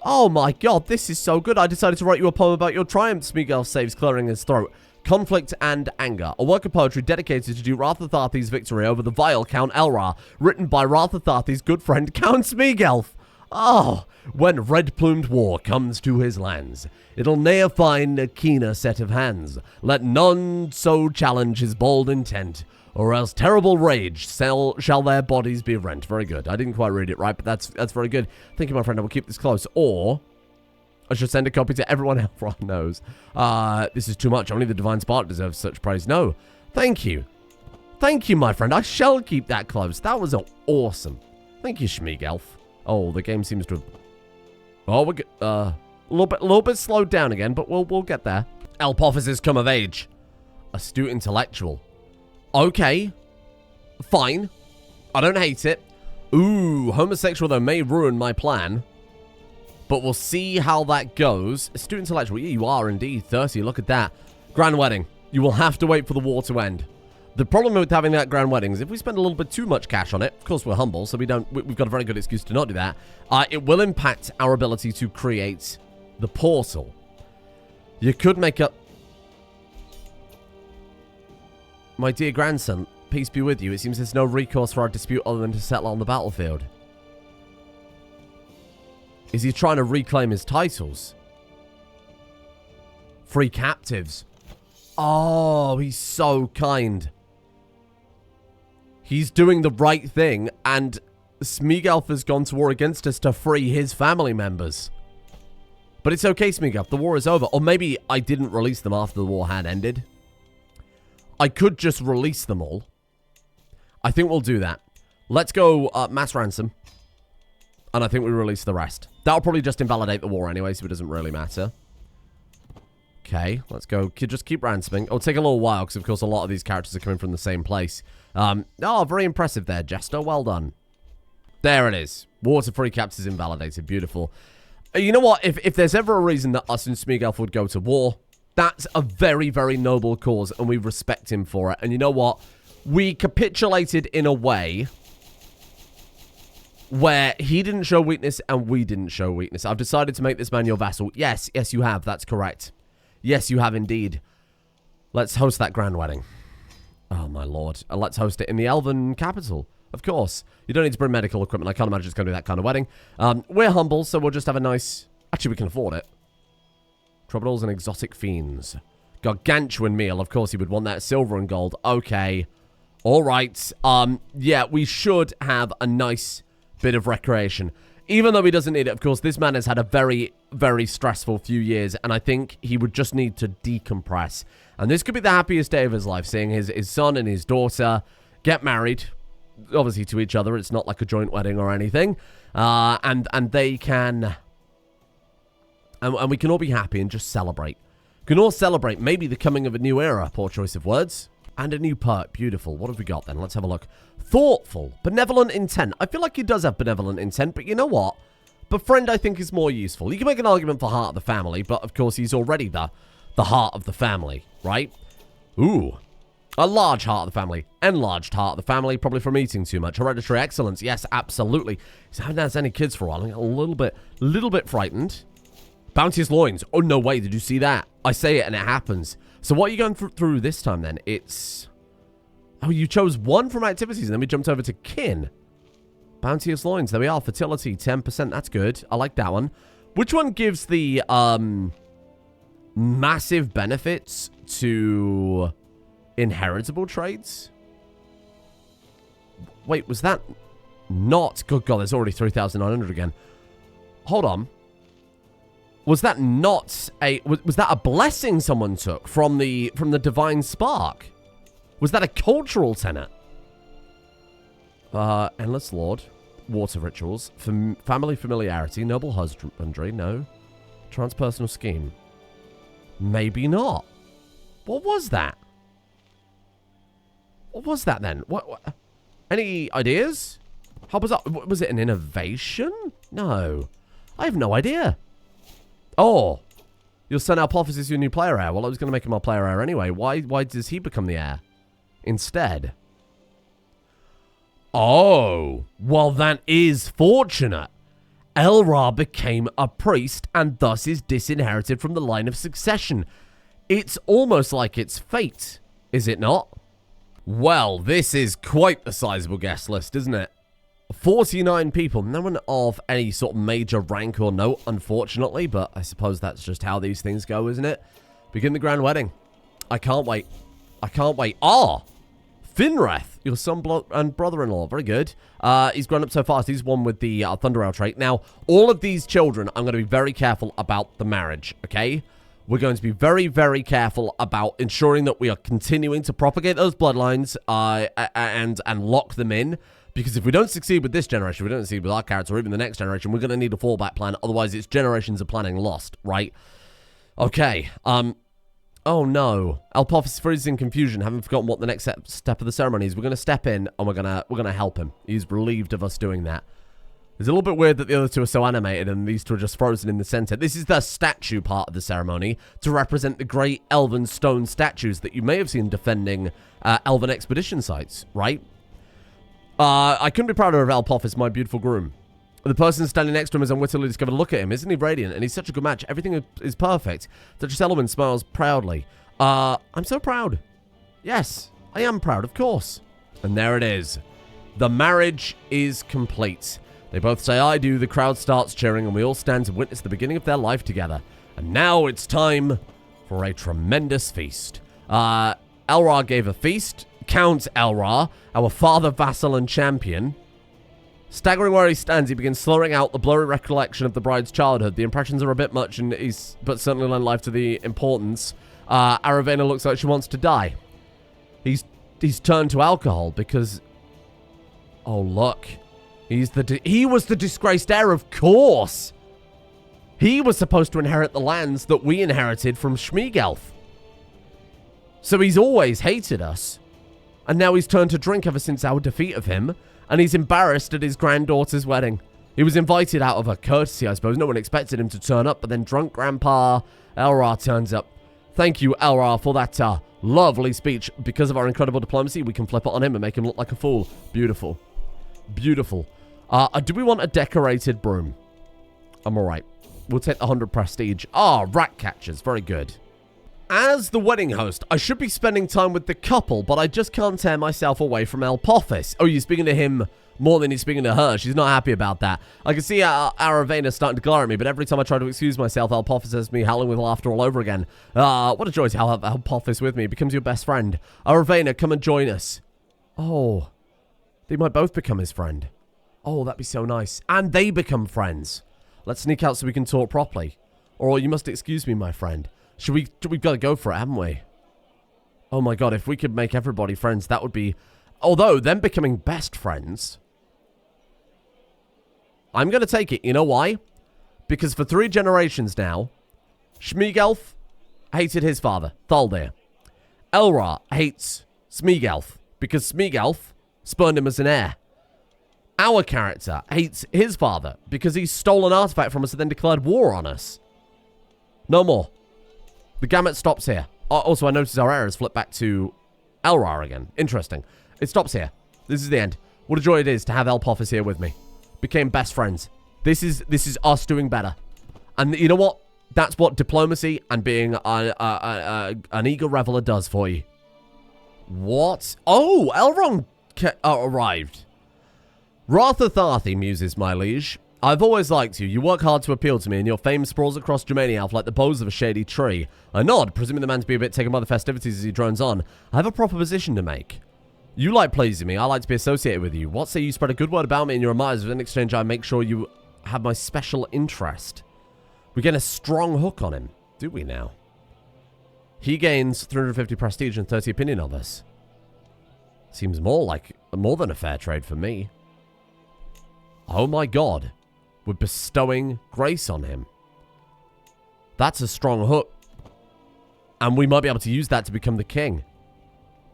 Oh my god, this is so good. I decided to write you a poem about your triumphs. Smeagol saves, clearing his throat. Conflict and Anger, a work of poetry dedicated to Ra-Thuthathi's victory over the vile Count Elra, written by Ra-Thuthathi's good friend Count Smeagolf. Oh, when red-plumed war comes to his lands, it'll ne'er find a keener set of hands. Let none so challenge his bold intent, or else terrible rage shall their bodies be rent. Very good. I didn't quite read it right, but that's very good. Thank you, my friend. I will keep this close. Or I should send a copy to everyone Elra knows. This is too much. Only the Divine Spark deserves such praise. No. Thank you. Thank you, my friend. I shall keep that close. That was awesome. Thank you, Schmeegelf. Oh, the game seems to have... Oh, we're a little bit slowed down again, but we'll get there. Elf officers come of age. Astute intellectual. Okay. Fine. I don't hate it. Ooh, homosexual though may ruin my plan. But we'll see how that goes. Astute intellectual. Yeah, you are indeed 30. Look at that. Grand wedding. You will have to wait for the war to end. The problem with having that grand wedding is if we spend a little bit too much cash on it, of course we're humble, so we've got a very good excuse to not do that. It will impact our ability to create the portal. You could make up... My dear grandson, peace be with you. It seems there's no recourse for our dispute other than to settle on the battlefield. Is he trying to reclaim his titles? Free captives. Oh, he's so kind. He's doing the right thing, and Smeagolf has gone to war against us to free his family members. But it's okay, Smeagolf. The war is over. Or maybe I didn't release them after the war had ended. I could just release them all. I think we'll do that. Let's go mass ransom. And I think we release the rest. That'll probably just invalidate the war anyway, so it doesn't really matter. Okay, let's go. Just keep ransoming. It'll take a little while, because of course a lot of these characters are coming from the same place. Oh, very impressive there, Jester. Well done. There it is. War to free captors invalidated. Beautiful. You know what? If there's ever a reason that us and Smeagolf would go to war, that's a very, very noble cause, and we respect him for it. And you know what? We capitulated in a way where he didn't show weakness and we didn't show weakness. I've decided to make this man your vassal. Yes, you have. That's correct. Yes, you have indeed. Let's host that grand wedding. Oh, my lord. Let's host it in the Elven capital. Of course. You don't need to bring medical equipment. I can't imagine it's going to be that kind of wedding. We're humble, so we'll just have a nice... Actually, we can afford it. Troubadours and exotic fiends. Gargantuan meal. Of course, he would want that. Silver and gold. Okay. All right. Yeah, we should have a nice bit of recreation. Even though he doesn't need it, of course, this man has had a very, very stressful few years, and I think he would just need to decompress. And this could be the happiest day of his life, seeing his son and his daughter get married, obviously to each other. It's not like a joint wedding or anything. And they can... And we can all be happy and just celebrate. We can all celebrate maybe the coming of a new era, poor choice of words. And a new perk. Beautiful. What have we got then? Let's have a look. Thoughtful. Benevolent intent. I feel like he does have benevolent intent, but you know what? Befriend, I think, is more useful. You can make an argument for heart of the family, but of course he's already the heart of the family, right? Ooh. A large heart of the family. Enlarged heart of the family, probably from eating too much. Hereditary excellence. Yes, absolutely. He hasn't had any kids for a while. I'm a little bit frightened. Bounteous loins. Oh, no way. Did you see that? I say it and it happens. So what are you going through this time then? It's... Oh, you chose one from activities and then we jumped over to kin. Bounteous loins. There we are. Fertility, 10%. That's good. I like that one. Which one gives the massive benefits to inheritable traits? Wait, was that not... Good God, there's already 3,900 again. Hold on. Was that not a... Was that a blessing someone took from the divine spark? Was that a cultural tenet? Endless Lord. Water rituals. Family familiarity. Noble husbandry. No. Transpersonal scheme. Maybe not. What was that? What was that then? What? Any ideas? How was that? Was it an innovation? No. I have no idea. Oh, you'll send Elpophis as your new player heir. Well, I was going to make him our player heir anyway. Why does he become the heir instead? Oh, well, that is fortunate. Elra became a priest and thus is disinherited from the line of succession. It's almost like it's fate, is it not? Well, this is quite the sizable guest list, isn't it? 49 people, no one of any sort of major rank or note, unfortunately, but I suppose that's just how these things go, isn't it? Begin the grand wedding. I can't wait. I can't wait. Ah! Finreth, your son and brother-in-law. Very good. He's grown up so fast. He's one with the Thunder Owl trait. Now, all of these children, I'm going to be very careful about the marriage, okay? We're going to be very, very careful about ensuring that we are continuing to propagate those bloodlines and lock them in. Because if we don't succeed with this generation, we don't succeed with our character, or even the next generation, we're going to need a fallback plan. Otherwise, it's generations of planning lost, right? Okay. Oh, no. Elpophis freezes in confusion, having forgotten what the next step of the ceremony is. We're going to step in, and we're going to help him. He's relieved of us doing that. It's a little bit weird that the other two are so animated, and these two are just frozen in the center. This is the statue part of the ceremony to represent the great elven stone statues that you may have seen defending elven expedition sites, right? I couldn't be prouder of Elpophis, my beautiful groom. The person standing next to him is unwittingly discovered. Look at him. Isn't he radiant? And he's such a good match. Everything is perfect. Duchess Elwyn smiles proudly. I'm so proud. Yes, I am proud, of course. And there it is. The marriage is complete. They both say, I do. The crowd starts cheering, and we all stand to witness the beginning of their life together. And now it's time for a tremendous feast. Elra gave a feast. Count Elra, our father, vassal, and champion. Staggering where he stands, he begins slurring out the blurry recollection of the bride's childhood. The impressions are a bit much, but certainly lend life to the importance. Aravena looks like she wants to die. He's turned to alcohol because... Oh, look. He was the disgraced heir, of course. He was supposed to inherit the lands that we inherited from Schmiegelf. So he's always hated us. And now he's turned to drink ever since our defeat of him. And he's embarrassed at his granddaughter's wedding. He was invited out of a courtesy, I suppose. No one expected him to turn up. But then drunk Grandpa Elra turns up. Thank you, Elra, for that lovely speech. Because of our incredible diplomacy, we can flip it on him and make him look like a fool. Beautiful. Beautiful. Do we want a decorated broom? I'm alright. We'll take the 100 prestige. Ah, rat catchers. Very good. As the wedding host, I should be spending time with the couple, but I just can't tear myself away from Elpophis. Oh, you're speaking to him more than he's speaking to her. She's not happy about that. I can see Aravena starting to glare at me, but every time I try to excuse myself, Elpophis has me howling with laughter all over again. What a joy to have Elpophis with me. He becomes your best friend. Aravena, come and join us. Oh, they might both become his friend. Oh, that'd be so nice. And they become friends. Let's sneak out so we can talk properly. Or you must excuse me, my friend. We've got to go for it, haven't we? Oh my god, if we could make everybody friends, that would be... Although, them becoming best friends... I'm going to take it. You know why? Because for 3 generations now, Shmigelf hated his father, Thaldir. Elra hates Smegelf, because Smegelf spurned him as an heir. Our character hates his father, because he stole an artifact from us and then declared war on us. No more. The gamut stops here. Also, I noticed our errors flip back to Elra again. Interesting. It stops here. This is the end. What a joy it is to have Elpophis here with me. Became best friends. This is us doing better. And you know what? That's what diplomacy and being an eager reveler does for you. What? Oh, Elrond arrived. Ra-Thuthathi muses, my liege. I've always liked you. You work hard to appeal to me, and your fame sprawls across Germania like the boughs of a shady tree. I nod, presuming the man to be a bit taken by the festivities as he drones on. I have a proposition to make. You like pleasing me. I like to be associated with you. What say you spread a good word about me in your admirers, but in exchange I make sure you have my special interest. We get a strong hook on him. Do we now? He gains 350 prestige and 30 opinion of us. Seems more than a fair trade for me. Oh my god. We're bestowing grace on him. That's a strong hook. And we might be able to use that to become the king.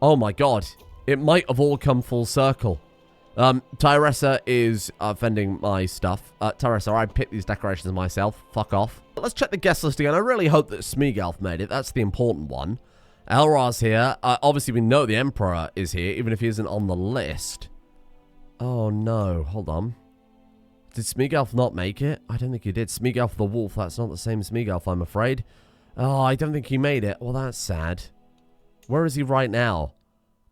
Oh my god. It might have all come full circle. Tyressa is vending my stuff. Tyressa, I picked these decorations myself. Fuck off. Let's check the guest list again. I really hope that Smegelf made it. That's the important one. Elra's here. Obviously, we know the Emperor is here, even if he isn't on the list. Oh, no. Hold on. Did Smegelf not make it? I don't think he did. Smegelf the Wolf. That's not the same Smegelf, I'm afraid. Oh, I don't think he made it. Well, that's sad. Where is he right now?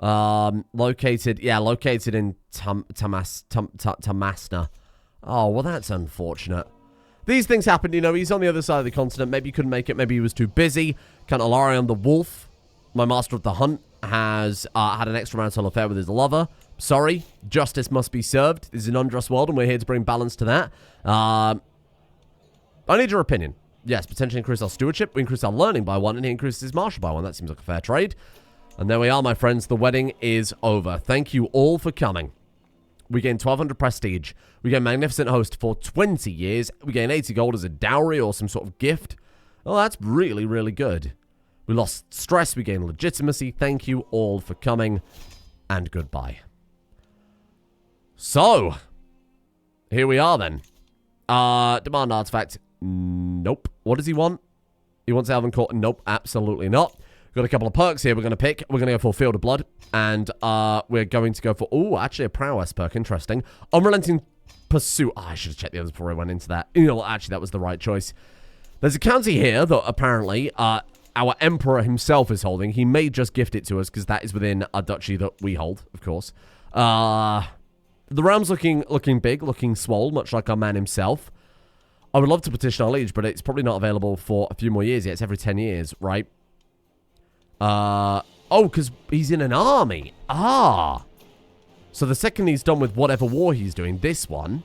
Located in Tamasna. Oh, well, that's unfortunate. These things happen, you know, he's on the other side of the continent. Maybe he couldn't make it. Maybe he was too busy. Count Alarion the Wolf, my master of the hunt, has had an extramarital affair with his lover. Sorry, justice must be served. This is an unjust world, and we're here to bring balance to that. I need your opinion. Yes, potentially increase our stewardship. We increase our learning by 1, and he increases his martial by 1. That seems like a fair trade. And there we are, my friends. The wedding is over. Thank you all for coming. We gain 1,200 prestige. We gain Magnificent Host for 20 years. We gain 80 gold as a dowry or some sort of gift. Oh, that's really, really good. We lost stress. We gain legitimacy. Thank you all for coming. And goodbye. So, here we are then. Demand artifact. Nope. What does he want? He wants Elven Court. Nope, absolutely not. We've got a couple of perks here we're going to pick. We're going to go for Field of Blood. And we're going to go for... Oh, actually a Prowess perk. Interesting. Unrelenting Pursuit. Oh, I should have checked the others before I went into that. You know what? Actually, that was the right choice. There's a county here that apparently our Emperor himself is holding. He may just gift it to us because that is within a duchy that we hold, of course. The realm's looking big, looking swole, much like our man himself. I would love to petition our liege, but it's probably not available for a few more years yet. It's every 10 years, right? Oh, because he's in an army. Ah. So the second he's done with whatever war he's doing, this one.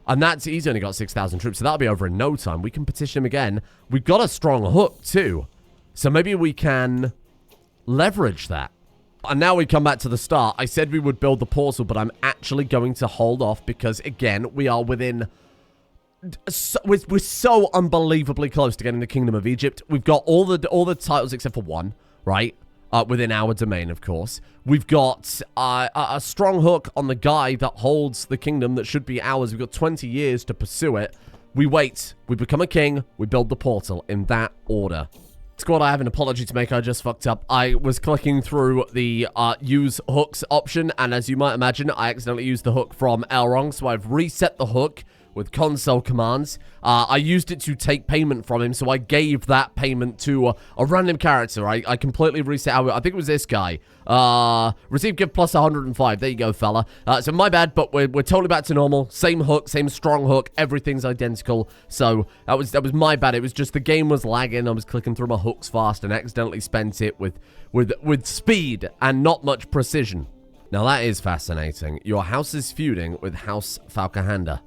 And he's only got 6,000 troops, so that'll be over in no time. We can petition him again. We've got a strong hook, too. So maybe we can leverage that. And now we come back to the start. I said we would build the portal, but I'm actually going to hold off because, again, we are within... We're so unbelievably close to getting the Kingdom of Egypt. We've got all the titles except for one, right? Within our domain, of course. We've got a strong hook on the guy that holds the kingdom that should be ours. We've got 20 years to pursue it. We wait. We become a king. We build the portal in that order. Squad, I have an apology to make. I just fucked up. I was clicking through the use hooks option, and as you might imagine, I accidentally used the hook from Elrond, so I've reset the hook. with console commands. I used it to take payment from him, so I gave that payment to a random character. I completely reset how I think it was this guy. Receive gift plus 105. There you go, fella. So my bad, but we're totally back to normal. Same hook, same strong hook. Everything's identical. So that was my bad. It was just the game was lagging. I was clicking through my hooks fast and accidentally spent it with speed and not much precision. Now that is fascinating. Your house is feuding with House Fauca-Hyanda.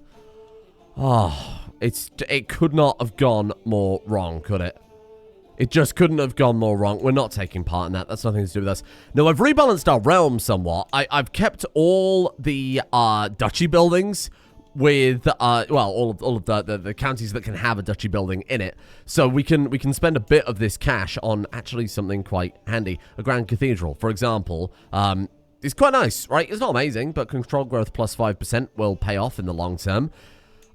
Oh, it could not have gone more wrong, could it? It just couldn't have gone more wrong. We're not taking part in that. That's nothing to do with us. Now, I've rebalanced our realm somewhat. I've kept all the duchy buildings with, well, all of the counties that can have a duchy building in it. So we can spend a bit of this cash on actually something quite handy. A grand cathedral, for example, is quite nice, right? It's not amazing, but control growth plus 5% will pay off in the long term.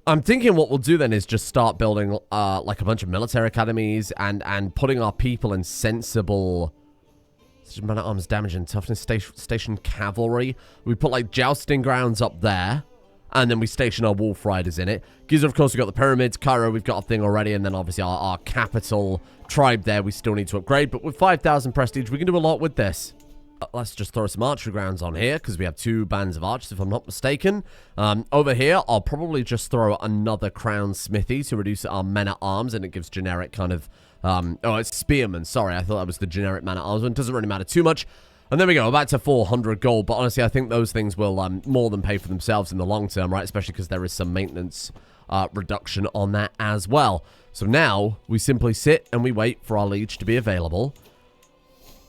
I'm thinking what we'll do then is just start building like a bunch of military academies and putting our people in sensible man-at-arms damage and toughness station cavalry. We put like jousting grounds up there, and then we station our wolf riders in it. Giza, of course, we've got the pyramids. Cairo, we've got a thing already, and then obviously our capital tribe there we still need to upgrade. But with 5,000 prestige, we can do a lot with this. Let's just throw some archery grounds on here, because we have 2 bands of archers, if I'm not mistaken. Over here, I'll probably just throw another crown smithy to reduce our men-at-arms, and it gives generic kind of... oh, it's spearmen. Sorry, I thought that was the generic men-at-arms one. Doesn't really matter too much. And there we go, back to 400 gold. But honestly, I think those things will more than pay for themselves in the long term, right? Especially because there is some maintenance reduction on that as well. So now, we simply sit and we wait for our liege to be available.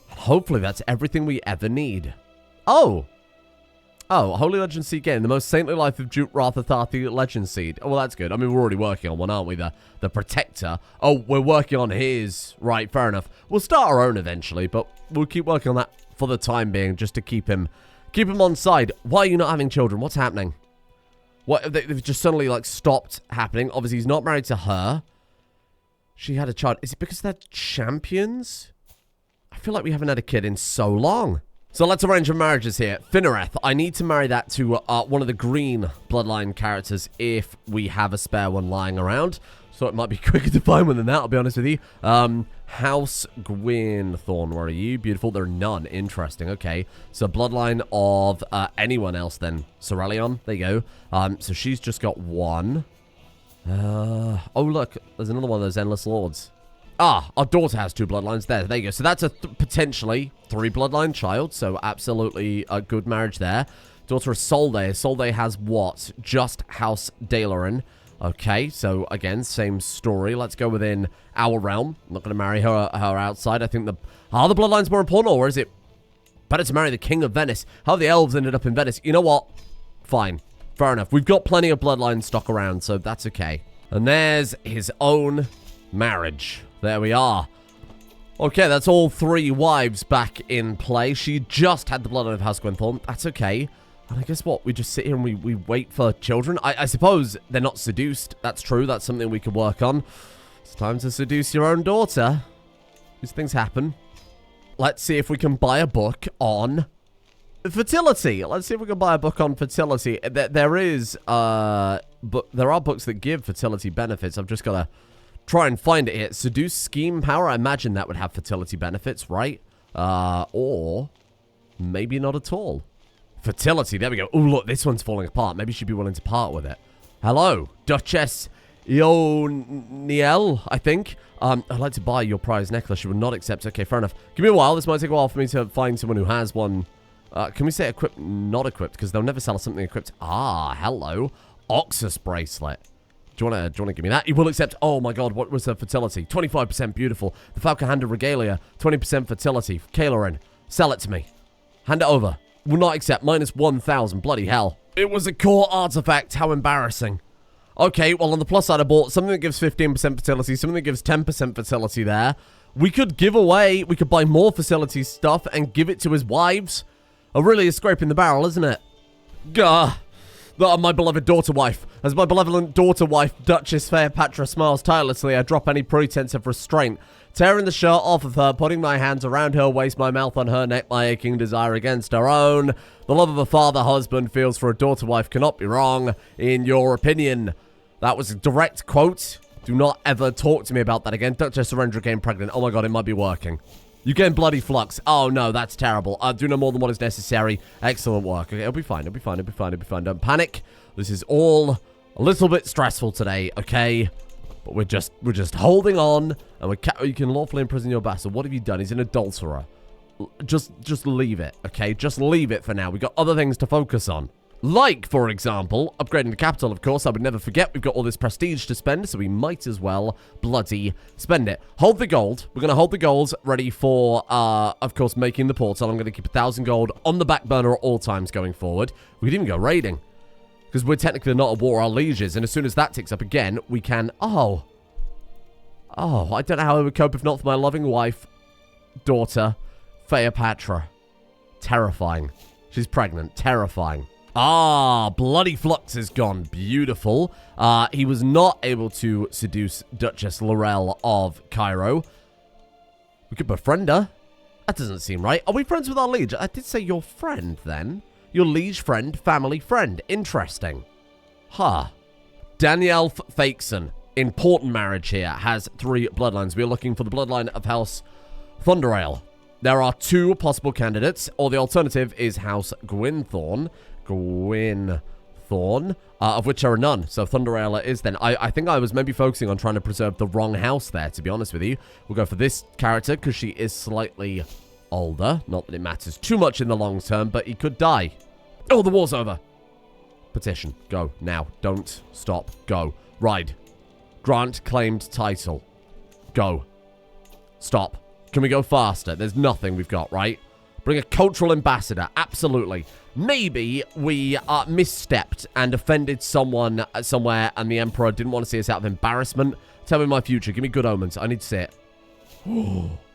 Hopefully that's everything we ever need. Oh, Holy Legend Seed gain. The most saintly life of Duke Ra-Thuthathi Legend Seed. Oh, well, that's good. I mean, we're already working on one, aren't we? The Protector. Oh, we're working on his. Right, fair enough. We'll start our own eventually, but we'll keep working on that for the time being, just to keep him on side. Why are you not having children? What's happening? What, they've just suddenly, like, stopped happening. Obviously, he's not married to her. She had a child. Is it because they're champions? I feel like we haven't had a kid in so long. So let's arrange for marriages here. Finnereth, I need to marry that to one of the green bloodline characters if we have a spare one lying around. So it might be quicker to find one than that, I'll be honest with you. House Gwynthorne, where are you? Beautiful. There are none. Interesting. Okay. So bloodline of anyone else then. Cerelion. There you go. So she's just got one. Oh, look. There's another one of those Endless Lords. Ah, our daughter has 2 bloodlines. There you go. So that's a potentially 3 bloodline child. So absolutely a good marriage there. Daughter of Solday. Solday has what? Just House Dalerin. Okay, so again, same story. Let's go within our realm. I'm not going to marry her outside. I think are the bloodlines more important, or is it better to marry the King of Venice? How the elves ended up in Venice. You know what? Fine. Fair enough. We've got plenty of bloodline stock around, so that's okay. And there's his own marriage. There we are. Okay, that's all 3 wives back in play. She just had the bloodline of House Gwynthorne. That's okay. And I guess what? We just sit here and we wait for children? I suppose they're not seduced. That's true. That's something we could work on. It's time to seduce your own daughter. These things happen. Let's see if we can buy a book on fertility. Let's see if we can buy a book on fertility. There are books that give fertility benefits. I've just got to try and find it here. Seduce Scheme Power. I imagine that would have fertility benefits, right? Or maybe not at all. Fertility. There we go. Oh, look, this one's falling apart. Maybe she'd be willing to part with it. Hello, Duchess Ioniel, I think. I'd like to buy your prize necklace. She would not accept. Okay, fair enough. Give me a while. This might take a while for me to find someone who has one. Can we say equipped, not equipped? Because they'll never sell something equipped. Ah, hello. Oxus bracelet. Do you want to give me that? You will accept. Oh my god, what was the fertility? 25% beautiful. The Fauca-Hyanda regalia. 20% fertility. Kailorin. Sell it to me. Hand it over. Will not accept. Minus 1,000. Bloody hell. It was a core artifact. How embarrassing. Okay, well, on the plus side, I bought something that gives 15% fertility, something that gives 10% fertility there. We could give away, we could buy more fertility stuff and give it to his wives. Really is scraping the barrel, isn't it? Gah. My beloved daughter-wife. As my benevolent daughter-wife, Duchess Fairpatra, smiles tirelessly, I drop any pretense of restraint. Tearing the shirt off of her, putting my hands around her waist, my mouth on her neck, my aching desire against her own. The love of a father-husband feels for a daughter-wife cannot be wrong. In your opinion, That was a direct quote. Do not ever talk to me about that again. Duchess Surrender getting pregnant. Oh my god, it might be working. You getting bloody flux. Oh no, that's terrible. Do no more than what is necessary. Excellent work. Okay, it'll be fine. It'll be fine. It'll be fine. It'll be fine. Don't panic. This is all a little bit stressful today, okay? But we're just holding on, and you can lawfully imprison your vassal. What have you done? He's an adulterer. Just leave it, okay? Just leave it for now. We've got other things to focus on. Like, for example, upgrading the capital, of course. I would never forget we've got all this prestige to spend, so we might as well bloody spend it. Hold the gold. We're going to hold the gold ready for, of course, making the portal. I'm going to keep 1,000 gold on the back burner at all times going forward. We could even go raiding, because we're technically not at war, our lieges, and as soon as that ticks up again, we can... Oh, I don't know how I would cope if not for my loving wife, daughter, Cleopatra. Terrifying. She's pregnant. Terrifying. Ah, bloody Flux is gone. Beautiful. He was not able to seduce Duchess Laurel of Cairo. We could befriend her. That doesn't seem right. Are we friends with our liege? I did say your friend, then. Your liege friend, family friend. Interesting. Huh. Danielle Fakeson. Important marriage here. Has 3 bloodlines. We are looking for the bloodline of House Thunderail. There are 2 possible candidates, or the alternative is House Gwynthorne. Of which there are none. So Thunderail is then. I think I was maybe focusing on trying to preserve the wrong house there, to be honest with you. We'll go for this character because she is slightly older. Not that it matters too much in the long term, but he could die. Oh, the war's over. Petition. Go. Now. Don't stop. Go. Ride. Grant claimed title. Go. Stop. Can we go faster? There's nothing we've got, right? Bring a cultural ambassador. Absolutely. Maybe we misstepped and offended someone somewhere and the Emperor didn't want to see us out of embarrassment. Tell me my future. Give me good omens. I need to see it.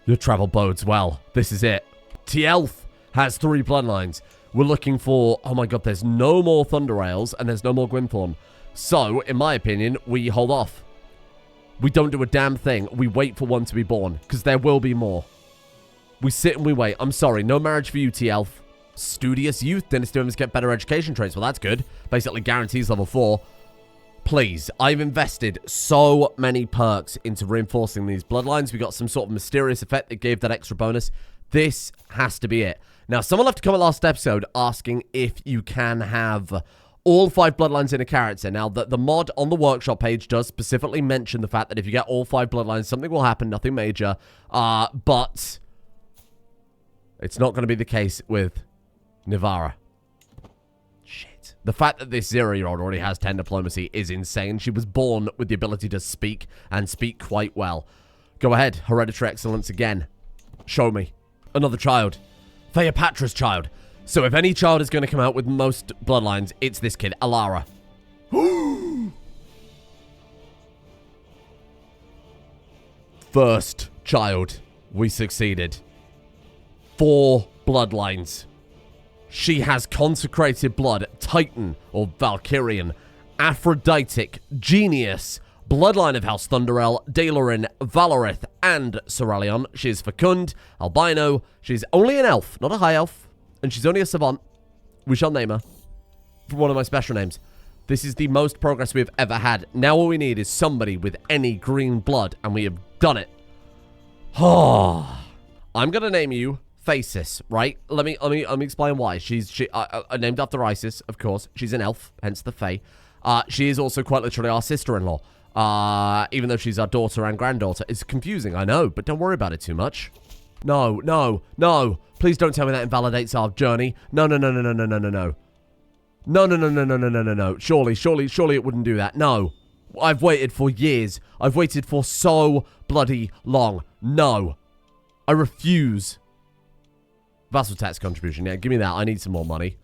Your travel bodes well. This is it. T-Elf has 3 bloodlines. We're looking for... Oh my god, there's no more Thunderails and there's no more Gwynthorne. So, in my opinion, we hold off. We don't do a damn thing. We wait for one to be born, because there will be more. We sit and we wait. I'm sorry, no marriage for you, T-Elf. Studious youth. Dynasty members get better education traits. Well, that's good. Basically guarantees level 4. Please, I've invested so many perks into reinforcing these bloodlines. We got some sort of mysterious effect that gave that extra bonus. This has to be it. Now, someone left a comment last episode asking if you can have... all 5 bloodlines in a character. Now, the mod on the workshop page does specifically mention the fact that if you get all 5 bloodlines, something will happen, nothing major. But it's not going to be the case with Nivara. Shit. The fact that this 0-year-old already has 10 diplomacy is insane. She was born with the ability to speak, and speak quite well. Go ahead. Hereditary excellence again. Show me. Another child. Cleopatra's child. So if any child is going to come out with most bloodlines, it's this kid, Alara. First child. We succeeded. 4 bloodlines. She has consecrated blood, Titan or Valkyrian, Aphroditic, Genius, bloodline of House Thunderail, Dalarin, Valorith, and Ceralion. She's fecund, albino. She's only an elf, not a high elf. And she's only a savant. We shall name her from one of my special names. This is the most progress we've ever had. Now all we need is somebody with any green blood, and we have done it. Oh, I'm gonna name you Phasis, right? Let me explain why. She's named after Isis, of course. She's an elf, hence the Fae. She is also quite literally our sister-in-law. Even though she's our daughter and granddaughter. It's confusing, I know, but don't worry about it too much. No, no, no. Please don't tell me that invalidates our journey. No, no, no, no, no, no, no, no, no. No, no, no, no, no, no, no, no, no. Surely it wouldn't do that. No. I've waited for years. I've waited for so bloody long. No. I refuse. Vassal tax contribution. Yeah, give me that. I need some more money.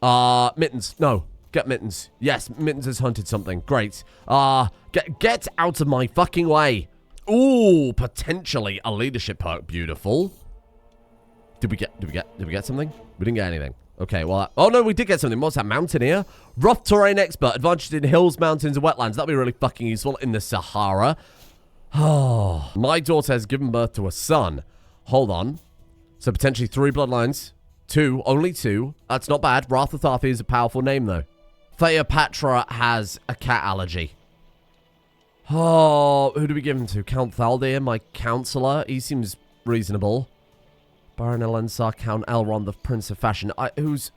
Mittens. No. Get Mittens. Yes, Mittens has hunted something. Great. Get out of my fucking way. Ooh, potentially a leadership perk. Beautiful. Did we get something? We didn't get anything. Okay, well, oh no, we did get something. What's that? Mountaineer? Rough terrain expert. Advantage in hills, mountains, and wetlands. That'll be really fucking useful in the Sahara. Oh, my daughter has given birth to a son. Hold on. So potentially 3 bloodlines. 2, only 2. That's not bad. Ra-Thuthathi is a powerful name, though. Cleopatra has a cat allergy. Oh, who do we give him to? Count Thaldir, my counselor. He seems reasonable. Baron Elensar, Count Elrond, the Prince of Fashion. Who's...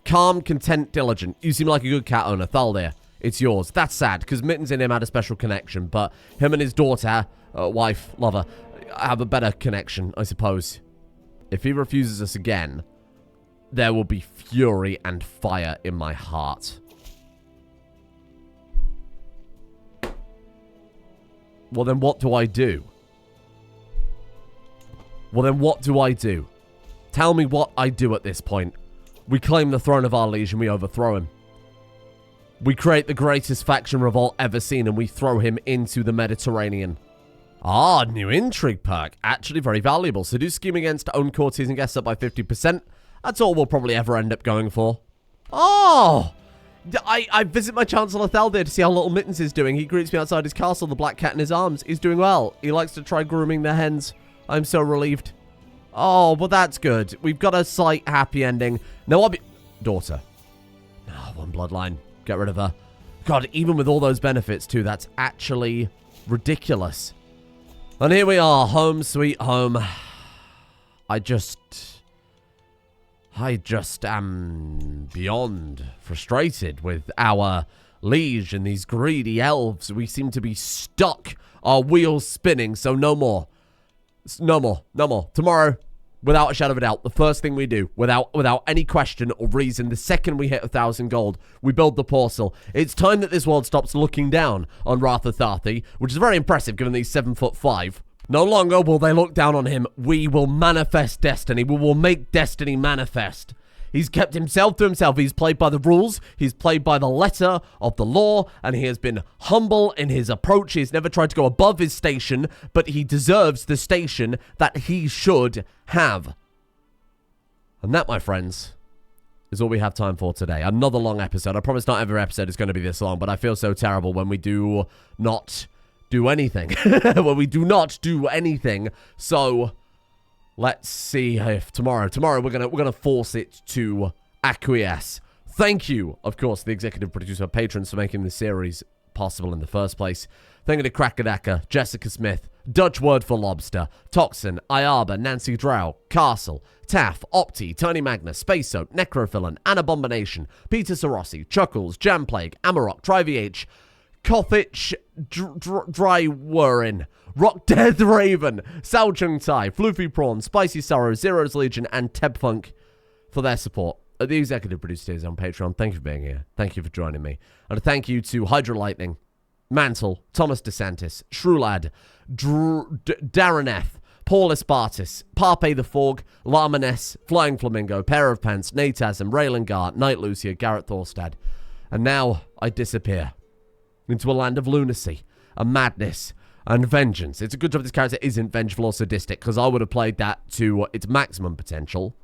Calm, content, diligent. You seem like a good cat owner. Thaldir, it's yours. That's sad, because Mittens and him had a special connection, but him and his daughter, wife, lover, have a better connection, I suppose. If he refuses us again, there will be fury and fire in my heart. Well, then what do I do? Well, then what do I do? Tell me what I do at this point. We claim the throne of our liege and we overthrow him. We create the greatest faction revolt ever seen and we throw him into the Mediterranean. Ah, new intrigue perk. Actually very valuable. Seduce scheme against own courtiers and guests up by 50%. That's all we'll probably ever end up going for. Oh! I visit my Chancellor Thaldir to see how little Mittens is doing. He greets me outside his castle, the black cat in his arms. He's doing well. He likes to try grooming the hens. I'm so relieved. Oh, well that's good. We've got a slight happy ending. No, I'll be... Daughter. No, one bloodline. Get rid of her. God, even with all those benefits too, that's actually ridiculous. And here we are, home sweet home. I just am beyond frustrated with our liege and these greedy elves. We seem to be stuck, our wheels spinning, so no more. No more. No more. Tomorrow, without a shadow of a doubt, the first thing we do, without any question or reason, the second we hit 1,000 gold, we build the portal. It's time that this world stops looking down on Ra-Thuthathi, which is very impressive given that he's 7'5". No longer will they look down on him. We will manifest destiny. We will make destiny manifest. He's kept himself to himself. He's played by the rules. He's played by the letter of the law. And he has been humble in his approach. He's never tried to go above his station. But he deserves the station that he should have. And that, my friends, is all we have time for today. Another long episode. I promise not every episode is going to be this long. But I feel so terrible when we do not do anything. When we do not do anything. So... let's see if tomorrow we're gonna force it to acquiesce. Thank you, of course, the executive producer patrons for making this series possible in the first place. Thank you to Krakadaka, Jessica Smith, Dutch Word for Lobster, Toxin, Ayaba, Nancy Drow, Castle, Taff, Opti, Tony Magnus, Space Soap, Necrophilan, Anabomination, Peter Sarossi, Chuckles, Jamplague, Amarok, TryVH, Kothich, Drywerin, Rock Death Raven, Sao Chung Tai, Floofy Prawn, Spicy Sorrow, Zero's Legion, and Tebfunk for their support. The executive producers on Patreon, thank you for being here. Thank you for joining me. And a thank you to Hydra Lightning, Mantle, Thomas DeSantis, Shrulad, Darren Paul Espartis, Parpe the Forg, Larmanes, Flying Flamingo, Pair of Pants, Natasm, Raylangar, Night Lucia, Garrett Thorstad. And now I disappear into a land of lunacy, and madness, and vengeance. It's a good job this character isn't vengeful or sadistic, because I would have played that to its maximum potential.